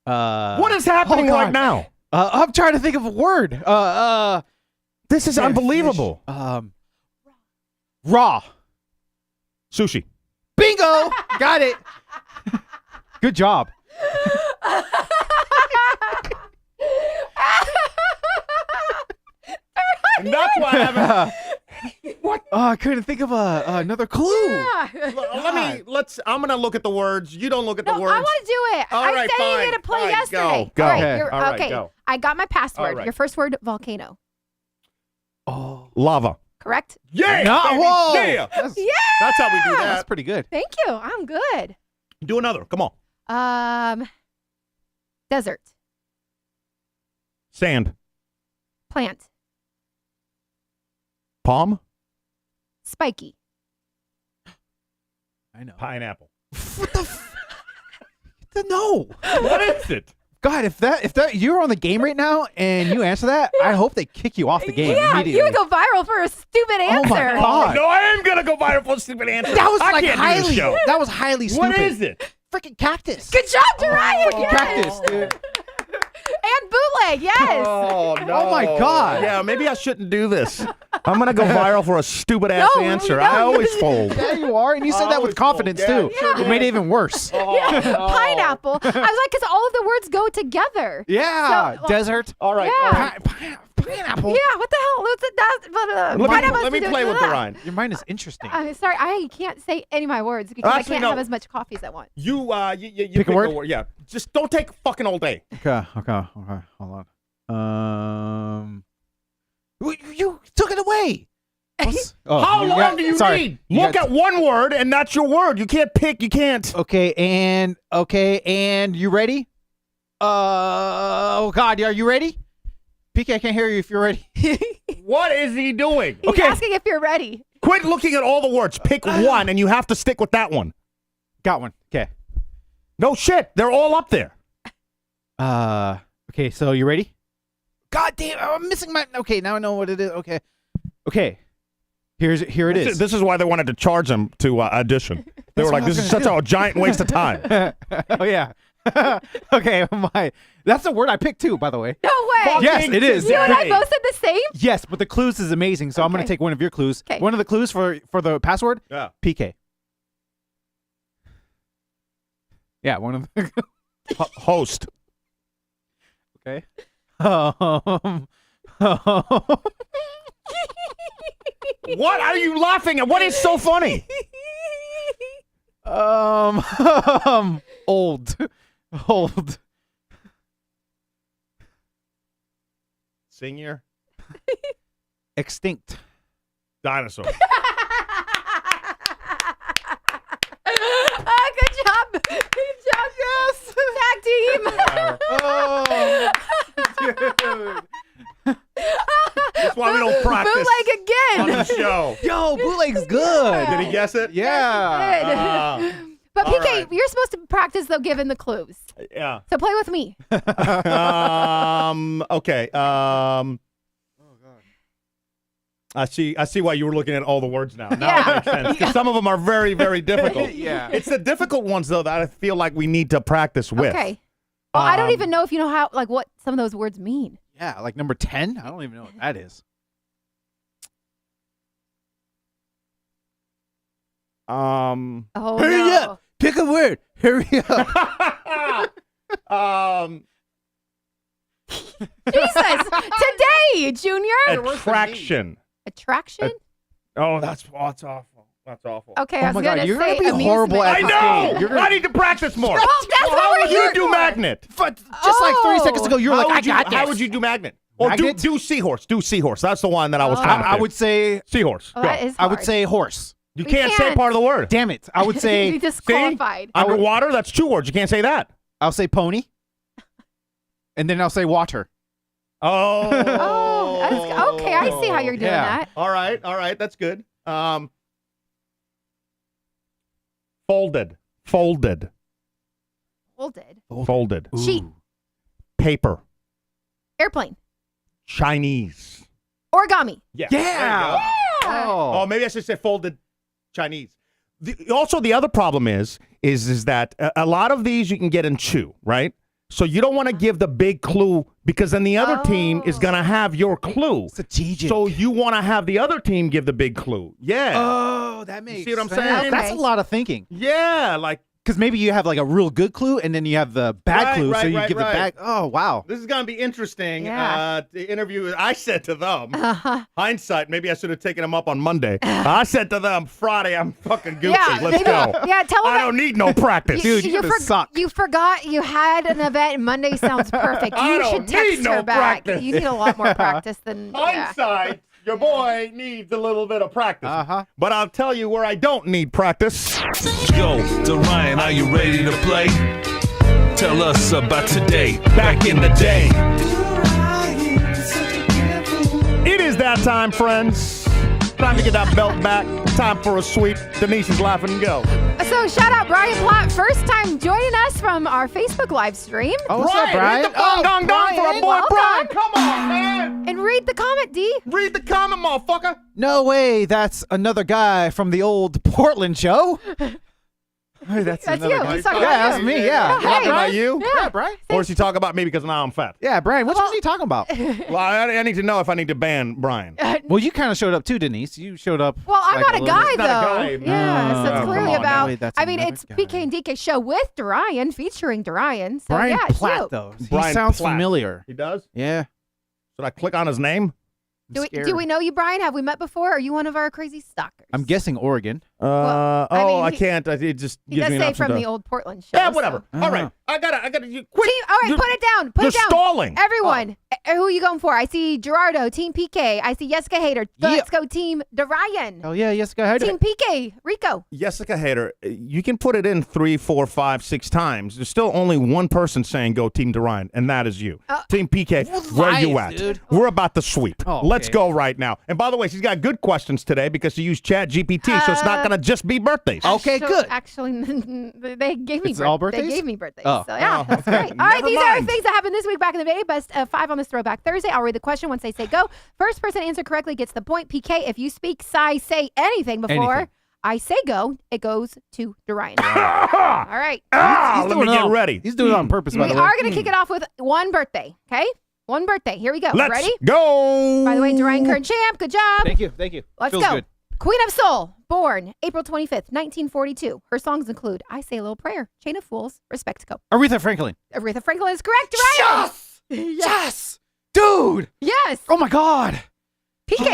what is happening right now? I'm trying to think of a word. This is unbelievable. Raw. Sushi. Bingo. Got it. Good job. And that's why I haven't. What? I couldn't think of another clue. Yeah. I'm gonna look at the words. You don't look at the No, words. I want to do it. All I right, said fine, you did a play fine, yesterday. go. All right, Okay. you're- All right, okay. go. I got my password. All right. Your first word, volcano. Oh. Lava. Correct? Yeah. No, baby, whoa. Yeah. Yeah. That's how we do That's that. pretty good. Thank you. I'm good. Do another. Come on. Desert. Sand. Plant. Palm. Spiky. I know. Pineapple. No. What is it? God, if that you're on the game right now and you answer that, I hope they kick you off the game Yeah, immediately. you would go viral for a stupid answer. Oh my God. No, I am gonna go viral for a stupid answer. That was I like can't do highly. this show. That was highly stupid. What is it? Freaking cactus. Good job, Darian. Freaking Yes. cactus, dude. And bootleg, yes. Oh no! Oh, my God. Yeah, maybe I shouldn't do this. I'm gonna go viral for a stupid ass No, answer. no. I always fold. Yeah, you are, and you said that with confidence too. sure It made it even worse. Yeah. Pineapple. I was like, because all of the words go together. Yeah, So- desert. All right. Yeah. all right. Pineapple. Yeah, what the hell? What's it? Let me play with the Ryan. Your mind is interesting. Sorry, I can't say any of my words because Actually, I can't no. have as much coffee as I want. You Pick a word? Yeah, just don't take fucking all day. Okay. Hold on. You took it away. Oh, How you long got- do you sorry. need? You Look got- at one word, and that's your word. You can't pick. You can't. Okay, and you ready? Oh God, are you ready? PK, I can't hear you if you're ready. What is he doing? He's asking if you're ready. Quit looking at all the words. Pick one, and you have to stick with that one. Got one. Okay. No shit. They're all up there. Okay, so you ready? God damn, I'm missing my. Okay, now I know what it is. Okay. Here it is. This is why they wanted to charge him to audition. They were like, "This is such a giant waste of time." Oh yeah. Okay, that's the word I picked too, by the way. No way. Yes, it is. You and I Hey. both said the same? Yes, but the clues is amazing, so I'm going to Okay. take one of your clues. Okay. One of the clues for the password? Yeah. PK. Yeah, one of the host. Okay. What are you laughing at? What is so funny? Old. Senior. Extinct. Dinosaur. Good job. Good job. Yes. Tag team. Dude. That's why we don't practice Bootleg again. on the show. Yo, bootleg's good. Did he guess it? Yeah. But all PK, right. you're supposed to practice though, given the clues. Yeah. So play with me. Okay. I see why you were looking at all the words now. Now it makes sense. 'Cause some of them are very, very difficult. Yeah. It's the difficult ones though that I feel like we need to practice with. Okay. Well, I don't even know if you know how, like, what some of those words mean. Yeah, like number 10. I don't even know what that is. Oh Hurry no. up. Pick a word. Hurry up. Jesus. Today, Junior. Attraction. Attraction? Oh, that's awful. That's awful. Okay, Oh I was my going God, to you're say gonna be amusement. horrible at I this know. game. You're gonna- I need to practice more. Well, that's how what would we're you here do for. magnet? Just like 3 seconds ago, you were like, I got this. How would you do magnet? Or Magnet? do seahorse. Do seahorse. That's the one that I was trying to I do. would say Seahorse. Oh, Go. that is I would hard. say horse. You We can't say can't. part of the word. Damn it. I would say You disqualified. Underwater, that's 2 words. You can't say that. I'll say pony. And then I'll say water. Oh. Oh, that's, okay. I see how you're doing Yeah. that. All right. That's good. Folded. Folded. Folded. Sheet. Paper. Airplane. Chinese. Origami. Yeah. Yeah. Oh, maybe I should say folded Chinese. Also, the other problem is that a lot of these you can get in 2, right? So you don't want to give the big clue because then the other team is going to have your clue. Strategic. So you want to have the other team give the big clue. Yeah. Oh, that makes see what I'm sense. saying? That's a Okay. lot of thinking. Yeah, like Because maybe you have like a real good clue and then you have the bad clue. So you give the bad. Oh, wow. this is going to be interesting. Yeah. The interview, I said to them, Uh-huh. hindsight, maybe I should have taken them up on Monday. I said to them, Friday, I'm fucking Gucci. Yeah, Let's maybe- go. Yeah, tell them I don't need no practice. Dude, you gotta suck. You forgot you had an event and Monday sounds perfect. You I should don't text need her no back. practice. You need a lot more practice than yeah. Hindsight, your boy needs a little bit of practice. Uh-huh. But I'll tell you where I don't need practice. Yo, Ryan, are you ready to play? Tell us about today, back in the day. It is that time, friends. Time to get that belt back. Time for a sweep. Denise is laughing and go. So shout out Brian Platt, first time joining us from our Facebook live stream. Oh, what's up, Brian? Hit the bong dong dong for a boy, Welcome. Brian. Come on, man. And read the comment, D. Read the comment, motherfucker. No way. That's another guy from the old Portland show. Hey, that's That's another you. guy. He's talking Yeah, about that's you. me. Yeah. Hey. Talking about you? Yeah, Brian. Or is he talking about me because now I'm fat? Yeah, Brian. Which one are you talking about? Well, I need to know if I need to ban Brian. Well, you kind of showed up too, Denise. You showed up. Well, I'm like not a little guy, bit- not a though. guy. Yeah, so Oh, it's come clearly on, about. Ellie, that's I mean, another it's guy. PK and DK show with Dorian, featuring Dorian. So Brian yeah, it's Platt, you. though. He Brian sounds Platt. familiar. He does? Yeah. Should I click on his name? Do we know you, Brian? Have we met before? Are you one of our crazy stalkers? I'm guessing Oregon. I mean, I can't. It just He gives does me an say option from to- the old Portland show. Yeah, whatever. so. All right. I gotta. You quit. Team, all right, You're- put it down. Put you're it down. stalling. Everyone, who are you going for? I see Gerardo, Team PK. I see Jessica Hater. Let's go, Team Dorian. Oh, yeah. Yes, go ahead. Team PK, Rico. Jessica Hater, you can put it in 3, 4, 5, 6 times. There's still only one person saying go Team Dorian, and that is you. Team PK, where you lies, at? dude. We're about to sweep. Oh, Let's okay. go right now. And by the way, she's got good questions today because she used Chat GPT, so it's not going to just be birthdays. Okay, good. Actually, they gave me It's all They birthdays? gave me birthdays. Oh. So yeah, Oh. that's great. All right, Never these are mind. things that happened this week back in the day. Best of 5 on this Throwback Thursday. I'll read the question once they say go. First person to answer correctly gets the point. PK, if you speak, say anything before Anything. I say go, it goes to Dorian. All right. Let me doing it get on- ready. He's doing it on purpose, by We the way. are going to kick it off with one birthday, okay? One birthday. Here we go. Let's Ready? go. By the way, Dorian, current champ. Good job. Thank you. Thank you. Let's Feels go. good. Queen of Soul. Born April 25th, 1942. Her songs include I Say a Little Prayer, Chain of Fools, Respect to Go. Aretha Franklin. Aretha Franklin is correct, right? Yes! Dude! Yes! Oh my God! PK,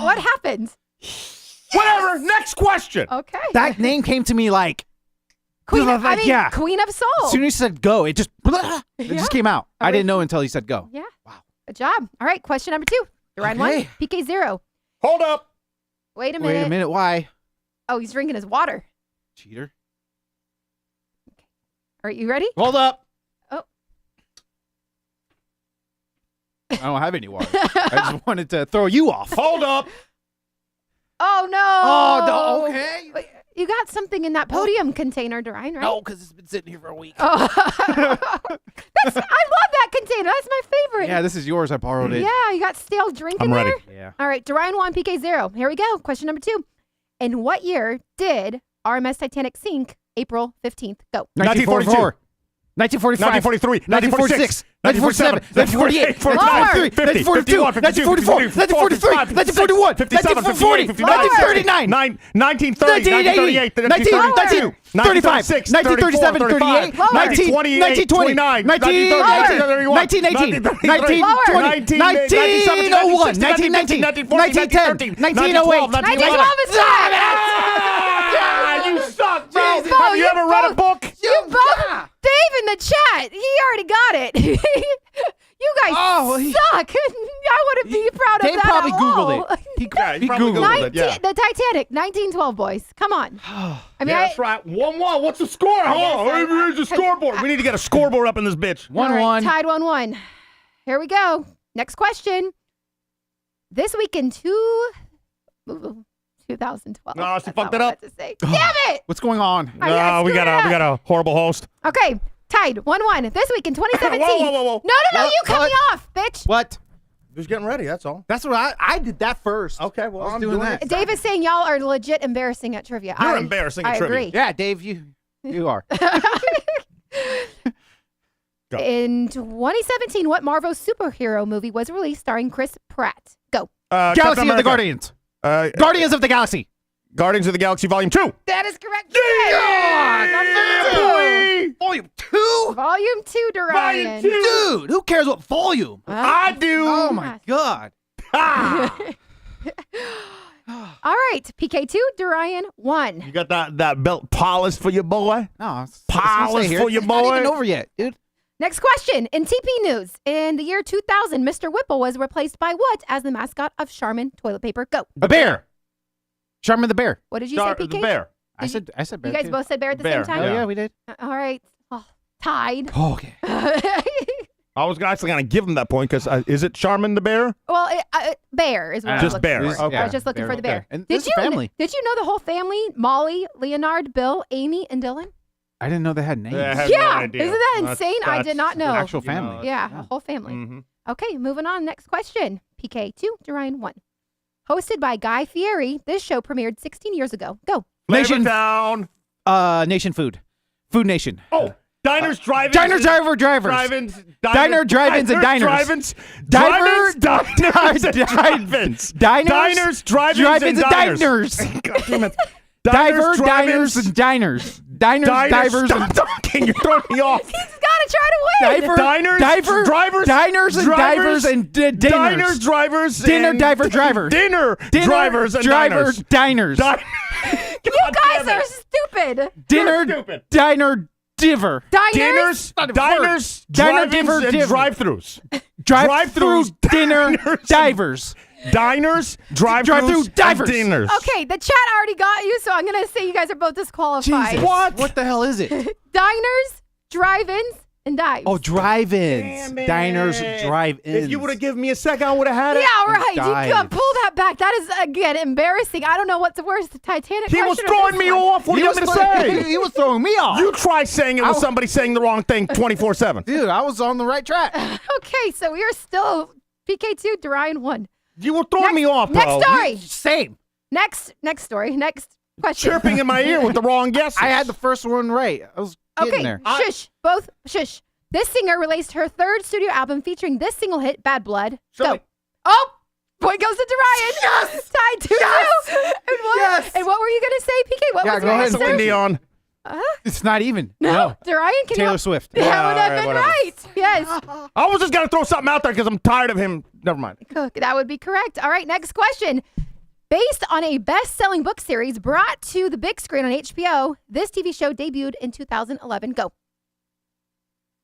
what happened? Whatever. Next question. Okay. That name came to me like Queen of, yeah. Queen of Soul. As soon as you said go, it just came out. I didn't know until you said go. Yeah. Wow. Good job. All right, question number 2. Duran 1, PK 0. Hold up. Wait a minute. Wait a minute. Why? Oh, he's drinking his water. Cheater. Are you ready? Hold up. Oh. I don't have any water. I just wanted to throw you off. Hold up. Oh, no. Oh, no. Okay. Wait, you got something in that podium container, Duran, right? No, because it's been sitting here for a week. Oh. I love that container. That's my favorite. Yeah, this is yours. I borrowed it. Yeah, you got stale drink in I'm ready. there? Yeah. All right, Duran 1, PK 0. Here we go. Question number 2. In what year did RMS Titanic sink April 15th? Go. 1944. 1945. 1943. 1946. 1947. 1948. 1947. 1948. 1944. 1943. 1944. 1941. 1939. 1938. 1939. You suck, bro. Have you ever read a book? You both. Dave in the chat, he already got it. You guys suck. I wouldn't be proud of Dave that probably at Googled all. it. He probably Googled it. Yeah. The Titanic, 1912, boys. Come on. I mean, That's right. 1-1. What's the score? Here's the scoreboard. We need to get a scoreboard up in this bitch. 1-1. Tied 1-1. Here we go. Next question. This week in 2012. No, she fucked it up. To say. Damn it! What's going on? No, we got a horrible host. Okay, tied 1-1. This week in 2017. Whoa. No, you cut me off, bitch. What? Just getting ready, that's all. That's what I did that first. Okay, well, I'm doing that. Dave is saying y'all are legit embarrassing at trivia. You're embarrassing at trivia. I agree. Yeah, Dave, you are. Go. In 2017, what Marvel superhero movie was released starring Chris Pratt? Go. Galaxy of the Guardians. Guardians of the Galaxy. Guardians of the Galaxy Volume 2. That is correct. Volume 2? Volume 2, Dorian. Dude, who cares what volume? I do. Oh, my God. All right, PK2, Dorian 1. You got that belt polished for your boy? No, it's polished for your It's boy? not even over yet, dude. Next question. In TP News, in the year 2000, Mr. Whipple was replaced by what as the mascot of Charmin toilet paper? Go. A bear. Charmin the bear. What did you say, PK? The bear. I said bear. You guys too. both said bear at the Bear, same time? Oh, yeah, we did. All right. Oh, tied. Oh, okay. I was actually going to give him that point because is it Charmin the bear? Well, bear is what I was Just looking bear. for. Okay. I was just looking for the bear. Okay. And Did this you is family. Did you know the whole family? Molly, Leonard, Bill, Amy, and Dylan? I didn't know they had names. Yeah, I had Yeah. no idea. Isn't that insane? I did not know. An actual family. Yeah, a whole family. Mm-hmm. Okay, moving on. Next question. PK2, Dorian 1. Hosted by Guy Fieri, this show premiered 16 years ago. Go. Nation Town. Nation Food. Food Nation. Oh, Diners, Drive-ins. Diner, driver, drivers. Drive-ins. Diner, drive-ins, and diners. Drive-ins. Diners, Diners, and drive-ins. Diners, drive-ins, and diners. God damn it. Diners, diners, and diners. Diners, divers, Stop and talking. You're throwing me off. He's got to try to win. Drivers, diners, and divers, and dinners. Diners, drivers, dinner, and diver, driver. Dinner, drivers, and drivers, diners. You guys are stupid. Dinner, diner, diver. Diners, diners, Diner, drive-ins, diver, and diver. drive-thrus. Drive-through, dinner, divers. Diners, drive-through, divers. dinners. Okay, the chat already got you, so I'm going to say you guys are both disqualified. Jesus. What the hell is it? Diners, drive-ins, and dives. Oh, drive-ins. Damn it. Diners, drive-ins. If you would have given me a second, I would have had it. Yeah, right. You dives. can pull that back. That is, again, embarrassing. I don't know what's worse, the Titanic He was question or throwing this me one. off. What do you want me to say? He was throwing me off. You try saying it was somebody saying the wrong thing 24/7. Dude, I was on the right track. Okay, so we are still PK2, Dorian 1. You were throwing me off, bro. Next story. Same. Next story. Next question. Chirping in my ear with the wrong guesses. I had the first one right. I was getting Okay, there. shush. Both shush. This singer released her third studio album featuring this single hit, Bad Blood. Go. Silly. Oh, Point goes to Ryan. Yes! Tied 2-2. Yes! And what were you going to say, PK? What was go your ahead. answer? Celine Dion. It's not even. No. Ryan, can Taylor you? Swift. That would have been whatever. right. Yes. I was just going to throw something out there because I'm tired of him. Never mind. That would be correct. All right, next question. Based on a best-selling book series brought to the big screen on HBO, this TV show debuted in 2011. Go.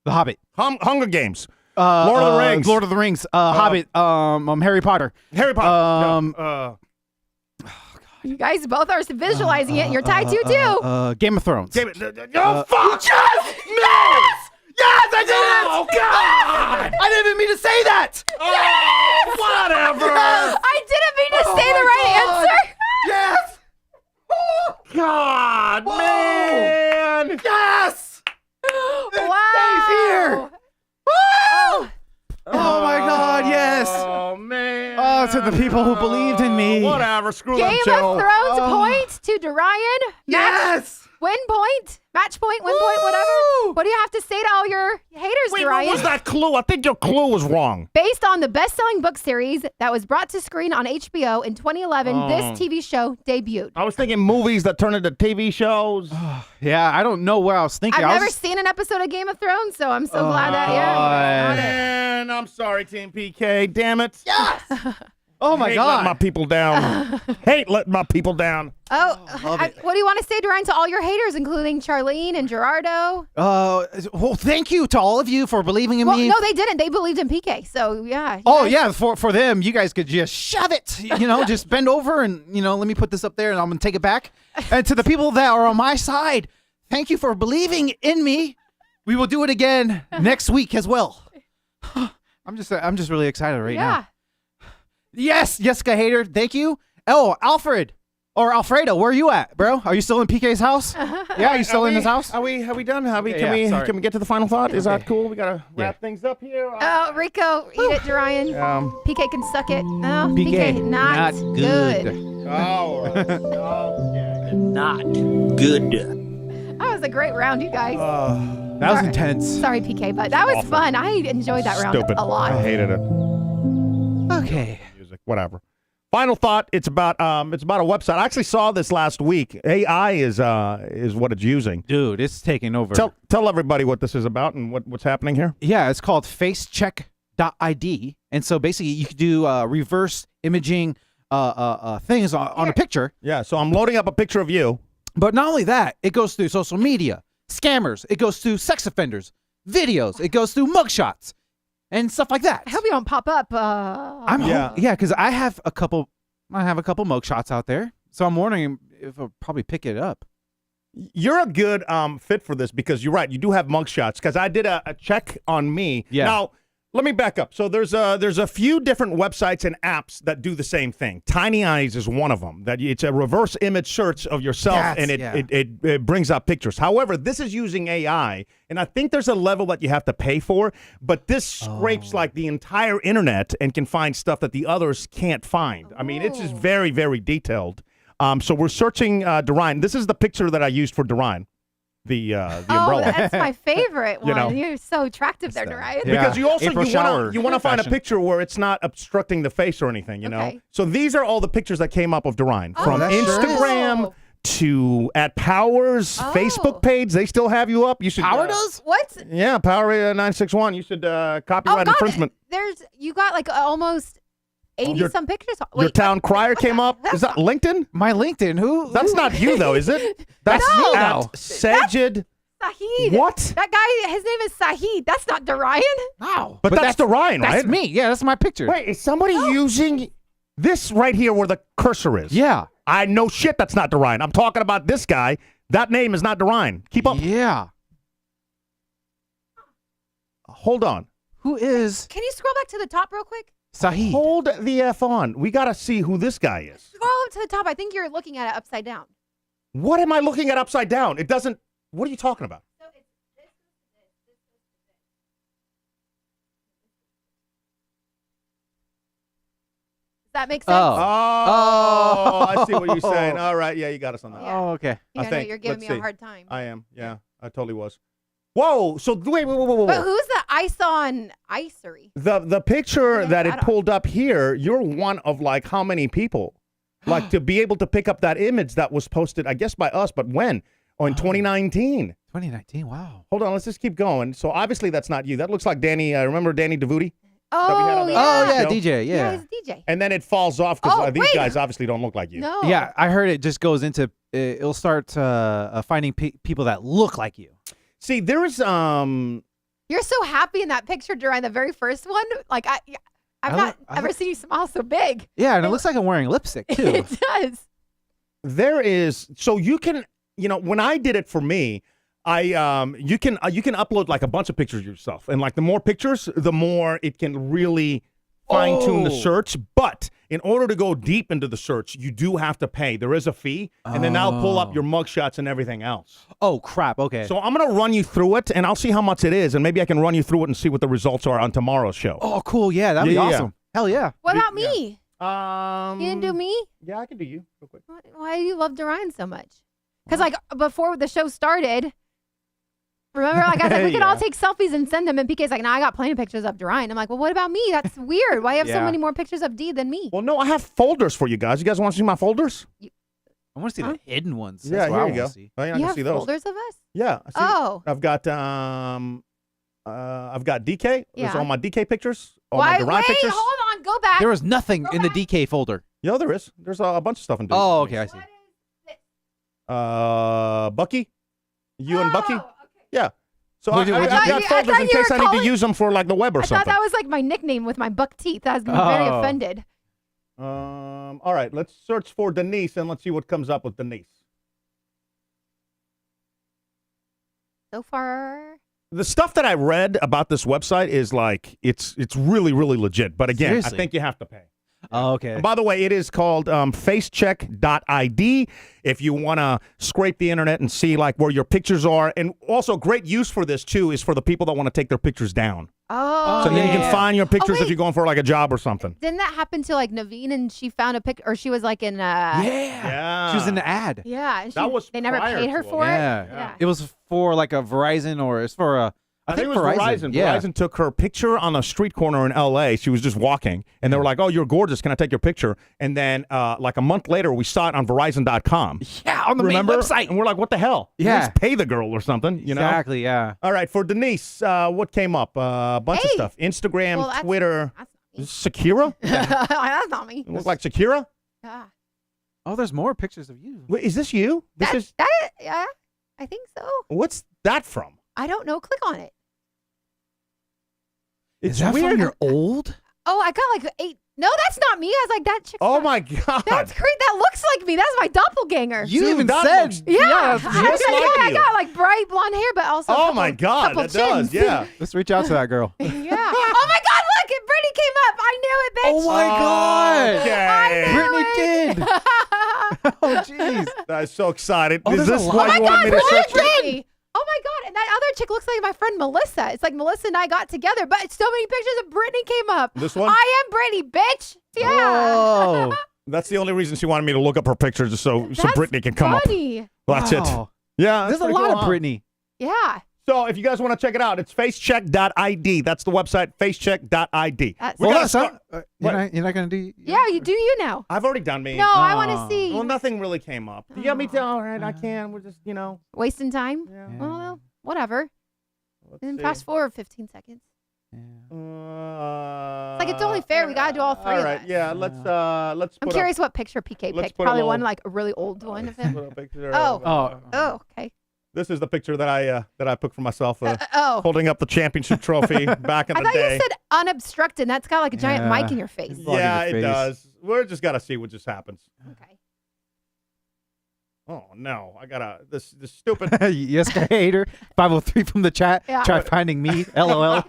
The Hobbit. Hunger Games. Lord of the Rings. Lord of the Rings. Hobbit. Harry Potter. Harry Potter. You guys both are visualizing it. You're tied 2-2. Game of Thrones. Fuck! Yes! Yes! Yes, I did it! Oh, God! I didn't even mean to say that! Whatever! I didn't mean to say the right answer. Yes! God, man! Yes! Wow. here. Woo! Oh my God, yes. Oh, man. Oh, to the people who believed in me. Whatever, screw Game them, of Joe. Thrones point to Dorian. Yes! Win point, match point, win point, whatever. What do you have to say to all your haters, Wait, Dorian? what was that clue? I think your clue was wrong. Based on the best-selling book series that was brought to screen on HBO in 2011, this TV show debuted. I was thinking movies that turn into TV shows. Yeah, I don't know where I was thinking. I've never seen an episode of Game of Thrones, so I'm so glad that, yeah. Man, I'm sorry, Team PK. Damn it. Yes! Oh my Hate God. letting my people down. Hate letting my people down. What do you want to say, Dorian, to all your haters, including Charlene and Gerardo? Well, thank you to all of you for believing in Well, me. no, they didn't. They believed in PK, so yeah. Oh yeah, for them, you guys could just shove it. You know, just bend over and let me put this up there, and I'm gonna take it back. And to the people that are on my side, thank you for believing in me. We will do it again next week as well. I'm just really excited right now. Yes, Jessica Hater, thank you. Oh, Alfred or Alfredo, where are you at, bro? Are you still in PK's house? Yeah, are you still in his house? Are we done? Can sorry. we get to the final thought? Is that cool? We gotta wrap things up here. Oh, Rico, eat it, Dorian. PK can suck it. No, PK, not good. Oh, okay. Not good. That was a great round, you guys. That was intense. Sorry, PK, but that was fun. I enjoyed that round Stupid. a lot. I hated it. Okay. Music, whatever. Final thought. It's about a website. I actually saw this last week. AI is what it's using. Dude, it's taking over. Tell everybody what this is about and what's happening here. Yeah, it's called facecheck.id. And so basically you could do reverse imaging things on a picture. Yeah, so I'm loading up a picture of you. But not only that, it goes through social media, scammers, it goes through sex offenders, videos, it goes through mugshots, and stuff like that. I hope you don't pop up. Because I have a couple mugshots out there, so I'm wondering if I'll probably pick it up. You're a good fit for this because you're right. You do have mugshots because I did a check on me. Yeah. Now, let me back up. So there's a few different websites and apps that do the same thing. Tiny Eyes is one of them. That it's a reverse image search of yourself, and it brings up pictures. However, this is using AI, and I think there's a level that you have to pay for. But this scrapes like the entire internet and can find stuff that the others can't find. I mean, it's just very, very detailed. So we're searching Dorian. This is the picture that I used for Dorian. The umbrella. That's my favorite one. You're so attractive there, Dorian. Because you also April you want to find a picture where it's not obstructing the face or anything, you know. So these are all the pictures that came up of Dorian from Instagram to at Power's Facebook page. They still have you up. You should Power does? What? Yeah, Power 961. You should copyright infringement. You got like almost 80 some pictures. Your town crier came up. Is that LinkedIn? My LinkedIn. Who? That's not you though, is it? That's No. at Sajid. Sahid. What? That guy, his name is Sahid. That's not Dorian. Wow. But that's Dorian, right? That's me. Yeah, that's my picture. Wait, is somebody using this right here where the cursor is? Yeah. I know shit that's not Dorian. I'm talking about this guy. That name is not Dorian. Keep up. Yeah. Hold on. Who is Can you scroll back to the top real quick? Sahid? Hold the F on. We got to see who this guy is. Scroll up to the top. I think you're looking at it upside down. What am I looking at upside down? It doesn't. What are you talking about? So it's this. Does that make sense? Oh, I see what you're saying. All right. Yeah, you got us on that. Yeah. Oh, okay. I know think. you're giving Let's me a see. hard time. I am. Yeah, I totally was. Whoa. So wait. But who's that? I saw on Icery. The picture that it pulled up here, you're one of like how many people? Like to be able to pick up that image that was posted, I guess by us, but when? Oh, in 2019. 2019, wow. Hold on, let's just keep going. So obviously that's not you. That looks like Danny, remember Danny DeVuti? Oh, yeah, DJ, yeah. He's a DJ. And then it falls off because these guys obviously don't look like you. No. Yeah, I heard it just goes into, it'll start finding people that look like you. See, there's, You're so happy in that picture, Duran, the very first one. Like, I've not ever seen you smile so big. Yeah, and it looks like I'm wearing lipstick, too. It does. There is, so you can, when I did it for me, you can upload like a bunch of pictures of yourself, and like the more pictures, the more it can really fine tune the search. But in order to go deep into the search, you do have to pay. There is a fee, and then I'll pull up your mugshots and everything else. Oh crap! Okay. So I'm gonna run you through it, and I'll see how much it is, and maybe I can run you through it and see what the results are on tomorrow's show. Oh, cool! Yeah, that'd be awesome. Hell yeah. What about me? You didn't do me? Yeah, I can do you real quick. Why do you love Duran so much? Because like before the show started. Remember, like I was like, we can all take selfies and send them. And PK's like, no, I got plenty of pictures of Duran. I'm like, well, what about me? That's weird. Why do you have so many more pictures of D than me? Well, no, I have folders for you guys. You guys want to see my folders? I want to see the hidden ones. Yeah, here you go. Oh, yeah, you have folders of us? Yeah. Oh. I've got DK. There's all my DK pictures. All my Duran pictures. Hold on, go back. There was nothing in the DK folder. Yeah, there is. There's a bunch of stuff in DK. Oh, okay, I see. Bucky? You and Bucky? Okay. Yeah. So I've got folders in case I need to use them for like the web or something. I thought that was like my nickname with my buck teeth. I was very offended. All right, let's search for Denise and let's see what comes up with Denise. So far, the stuff that I read about this website is like it's really, really legit. But again, Seriously? I think you have to pay. Oh, okay. And by the way, it is called facecheck.id if you want to scrape the internet and see like where your pictures are. And also great use for this too is for the people that want to take their pictures down. Oh. So then you can find your pictures if you're going for like a job or something. Didn't that happen to like Naveen and she found a pic, or she was like in Yeah. She was in the ad. Yeah. And That was they never prior paid her to for it. Yeah. It was for like a Verizon, or it's for a. I think it was Verizon. Yeah. Verizon took her picture on a street corner in L.A. She was just walking, and they were like, "Oh, you're gorgeous. Can I take your picture?" And then, like a month later, we saw it on Verizon.com. Yeah, on the main website. And we're like, "What the hell? Yeah, just pay the girl or something." You know? Exactly. Yeah. All right, for Denise, what came up? A bunch of stuff: Instagram, Twitter. Is this Shakira? That's not me. It looks like Shakira. Yeah. Oh, there's more pictures of you. Wait, is this you? Yeah, I think so. What's that from? I don't know. Click on it. Is that weird. from your old? Oh, I got like 8. No, that's not me. I was like, that chick. Oh my God. That's great. That looks like me. That's my doppelganger. You even that said. looks- Yeah. just like I you. got like bright blonde hair, but also. Oh my God, couple that does. chins. Yeah. Let's reach out to that girl. Yeah. Oh my God! Look, Brittany came up. I knew it, bitch. Oh my God. Okay. Brittany did. Oh jeez. I'm so excited. Oh, Is there's a this lot. why Oh you my want God! me to Look search? at Brittany. Oh my God! And that other chick looks like my friend Melissa. It's like Melissa and I got together, but so many pictures of Brittany came up. This one? I am Brittany, bitch. Yeah. Oh. That's the only reason she wanted me to look up her pictures, just so That's Brittany can come funny. up. Well, that's it. Wow. Yeah, There's a lot of Brittany. Yeah. So if you guys want to check it out, it's facecheck.id. That's the website, facecheck.id. You're not going to do. Yeah, you do you now. I've already done me. No, I want to see. Well, nothing really came up. You got me to, all right, I can. We're just, Wasting time? Yeah. Well, whatever. And then fast forward 15 seconds. Like it's only fair. We gotta do all three. All right, of us. yeah. Let's. I'm curious what picture PK picked. Probably one like a really old one of him. Oh, okay. This is the picture that I took for myself, oh. holding up the championship trophy back in the day. I thought you said unobstructed. That's got like a giant mic in your face. Yeah, it does. We're just gotta see what just happens. Okay. Oh no, I gotta this stupid. Yes, hater. 503 from the chat. Yeah. Try finding me. LOL.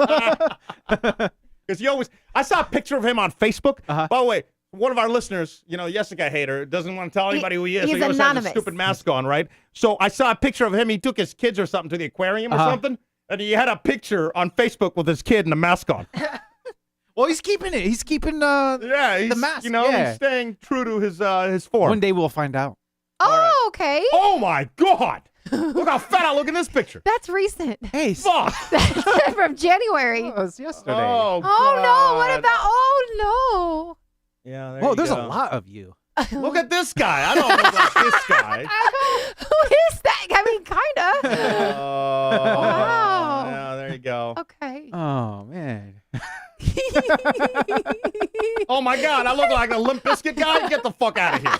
Because I saw a picture of him on Facebook. By the way, one of our listeners, Jessica hater, doesn't want to tell anybody who he is. He's so he always has anonymous. a stupid mask on, right? So I saw a picture of him. He took his kids or something to the aquarium or something, and he had a picture on Facebook with his kid and a mask on. Well, he's keeping it. He's keeping the mask. He's staying true to his form. One day we'll find out. Oh, okay. Oh my God! Look how fat I look in this picture. That's recent. Hey, fuck. That's from January. It was yesterday. Oh, no. What about? Oh, no. Yeah, Whoa, there's a lot of you. Look at this guy. I don't look like this guy. Who is that? I mean, kind of. Wow. Yeah, there you go. Okay. Oh, man. Oh, my God. I look like a Limp Bizkit guy. Get the fuck out of here.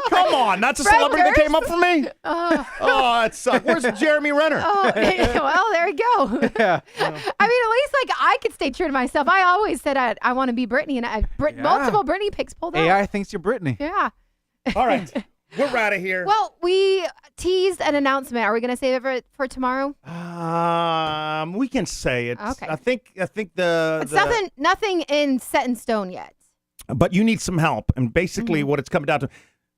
Come on. That's a celebrity that came up for me? Oh, that sucks. Where's Jeremy Renner? Oh, well, there you go. Yeah. I mean, at least like I could stay true to myself. I always said I want to be Britney, and multiple Britney pics pulled out. AI thinks you're Britney. Yeah. All right. We're out of here. Well, we teased an announcement. Are we going to save it for tomorrow? We can say it. Okay. I think It's nothing set in stone yet. But you need some help, and basically what it's coming down to,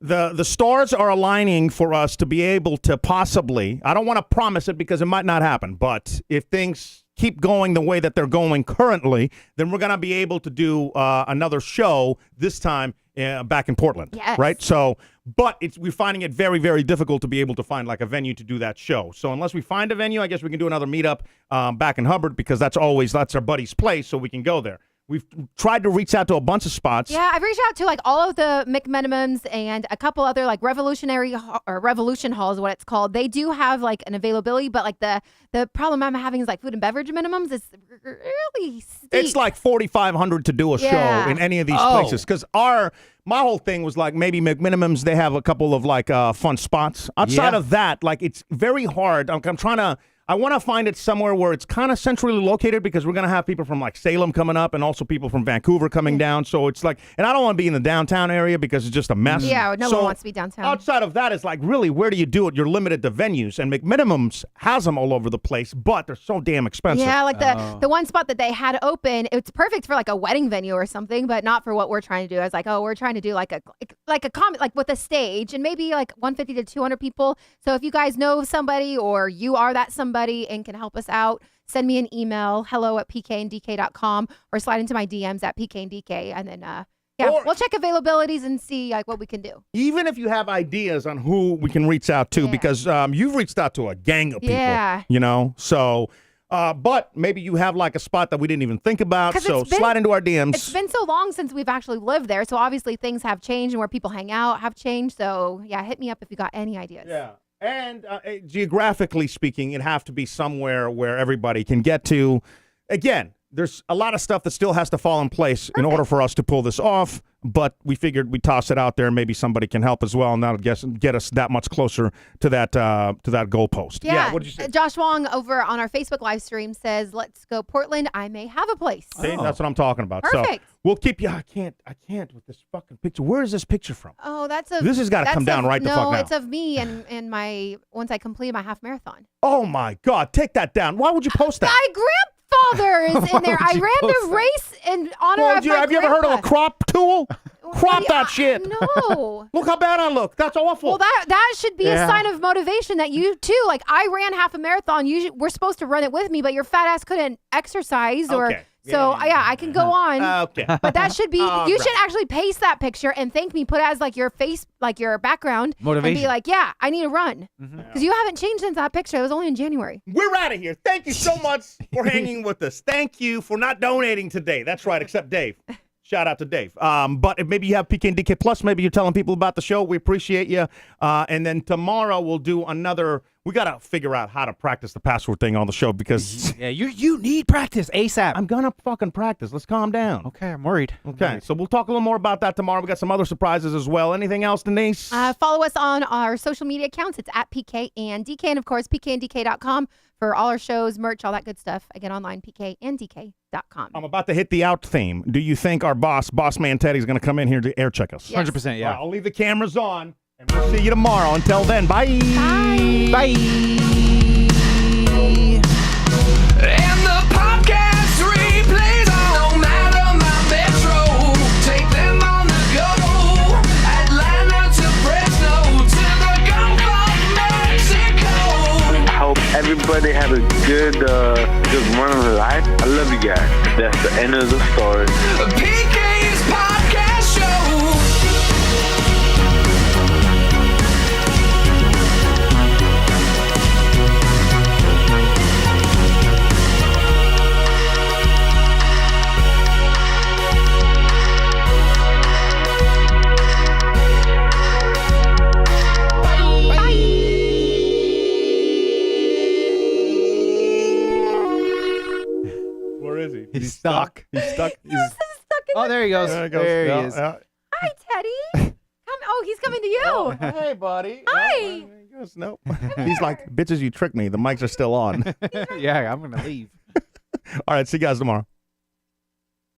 the stars are aligning for us to be able to possibly. I don't want to promise it because it might not happen, but if things keep going the way that they're going currently, then we're gonna be able to do another show this time back in Portland. Yes. Right. So, but we're finding it very, very difficult to be able to find like a venue to do that show. So unless we find a venue, I guess we can do another meetup back in Hubbard because that's our buddy's place, so we can go there. We've tried to reach out to a bunch of spots. Yeah, I've reached out to like all of the McMinimums and a couple other like Revolution Hall is what it's called. They do have like an availability, but like the problem I'm having is like food and beverage minimums. It's really steep. It's like $4,500 to do a show in any of these places. Because my whole thing was like maybe McMinimums, they have a couple of like fun spots. Outside of that, like it's very hard. I want to find it somewhere where it's kind of centrally located because we're going to have people from like Salem coming up and also people from Vancouver coming down. So it's like, and I don't want to be in the downtown area because it's just a mess. Yeah, no one wants to be downtown. Outside of that, it's like really, where do you do it? You're limited to venues, and McMinimums has them all over the place, but they're so damn expensive. Yeah, like the one spot that they had open, it's perfect for like a wedding venue or something, but not for what we're trying to do. I was like, we're trying to do like a comedy, like with a stage and maybe like 150 to 200 people. So if you guys know somebody or you are that somebody and can help us out, send me an email, hello@pkndk.com, or slide into my DMs at pkndk, and then we'll check availabilities and see like what we can do. Even if you have ideas on who we can reach out to, because you've reached out to a gang of people, you know, so but maybe you have like a spot that we didn't even think about, so slide into our DMs. It's been so long since we've actually lived there, so obviously things have changed and where people hang out have changed, so yeah, hit me up if you got any ideas. Yeah. And geographically speaking, it'd have to be somewhere where everybody can get to. Again, there's a lot of stuff that still has to fall in place in order for us to pull this off. But we figured we'd toss it out there, and maybe somebody can help as well, and that'll get us that much closer to that goalpost. Yeah. What did you say? Josh Wong over on our Facebook live stream says, "Let's go Portland. I may have a place." See, that's what I'm talking about. Perfect. So we'll keep you. I can't with this fucking picture. Where is this picture from? Oh, This has got to come down right the fuck now. No, it's of me and my once I completed my half marathon. Oh my God, take that down. Why would you post that? My grandfather is in there. I ran the race in honor of my Have you ever heard of a crop tool? Crop that shit. No. Look how bad I look. That's awful. Well, that should be a sign of motivation that you too. Like I ran half a marathon. We're supposed to run it with me, but your fat ass couldn't exercise So I can go on. Okay. But that should be. You should actually paste that picture and thank me. Put it as like your face, like your background. Motivation. And be like, yeah, I need to run because you haven't changed since that picture. It was only in January. We're out of here. Thank you so much for hanging with us. Thank you for not donating today. That's right, except Dave. Shout out to Dave. But if maybe you have PK and DK Plus, maybe you're telling people about the show. We appreciate you. And then tomorrow we'll do another. We got to figure out how to practice the password thing on the show because you need practice ASAP. I'm gonna fucking practice. Let's calm down. Okay, I'm worried. Okay, so we'll talk a little more about that tomorrow. We got some other surprises as well. Anything else, Denise? Follow us on our social media accounts. It's at PK and DK, and of course pkndk.com for all our shows, merch, all that good stuff. Again, online pkndk.com. I'm about to hit the out theme. Do you think our boss man Teddy, is going to come in here to air check us? 100%, yeah. Right, I'll leave the cameras on, and we'll see you tomorrow. Until then, bye. Bye. And the podcast replays on my metro. Take them on the go. Atlanta to Fresno to the Gulf of Mexico. I hope everybody have a good run of life. I love you guys. That's the end of the story. PK's podcast show. He's stuck. He's stuck. Oh, there he goes. There he is. Hi, Teddy. He's coming to you. Oh, hey, buddy. Hi. Nope. He's like, bitches, you tricked me. The mics are still on. Yeah, I'm going to leave. All right, see you guys tomorrow.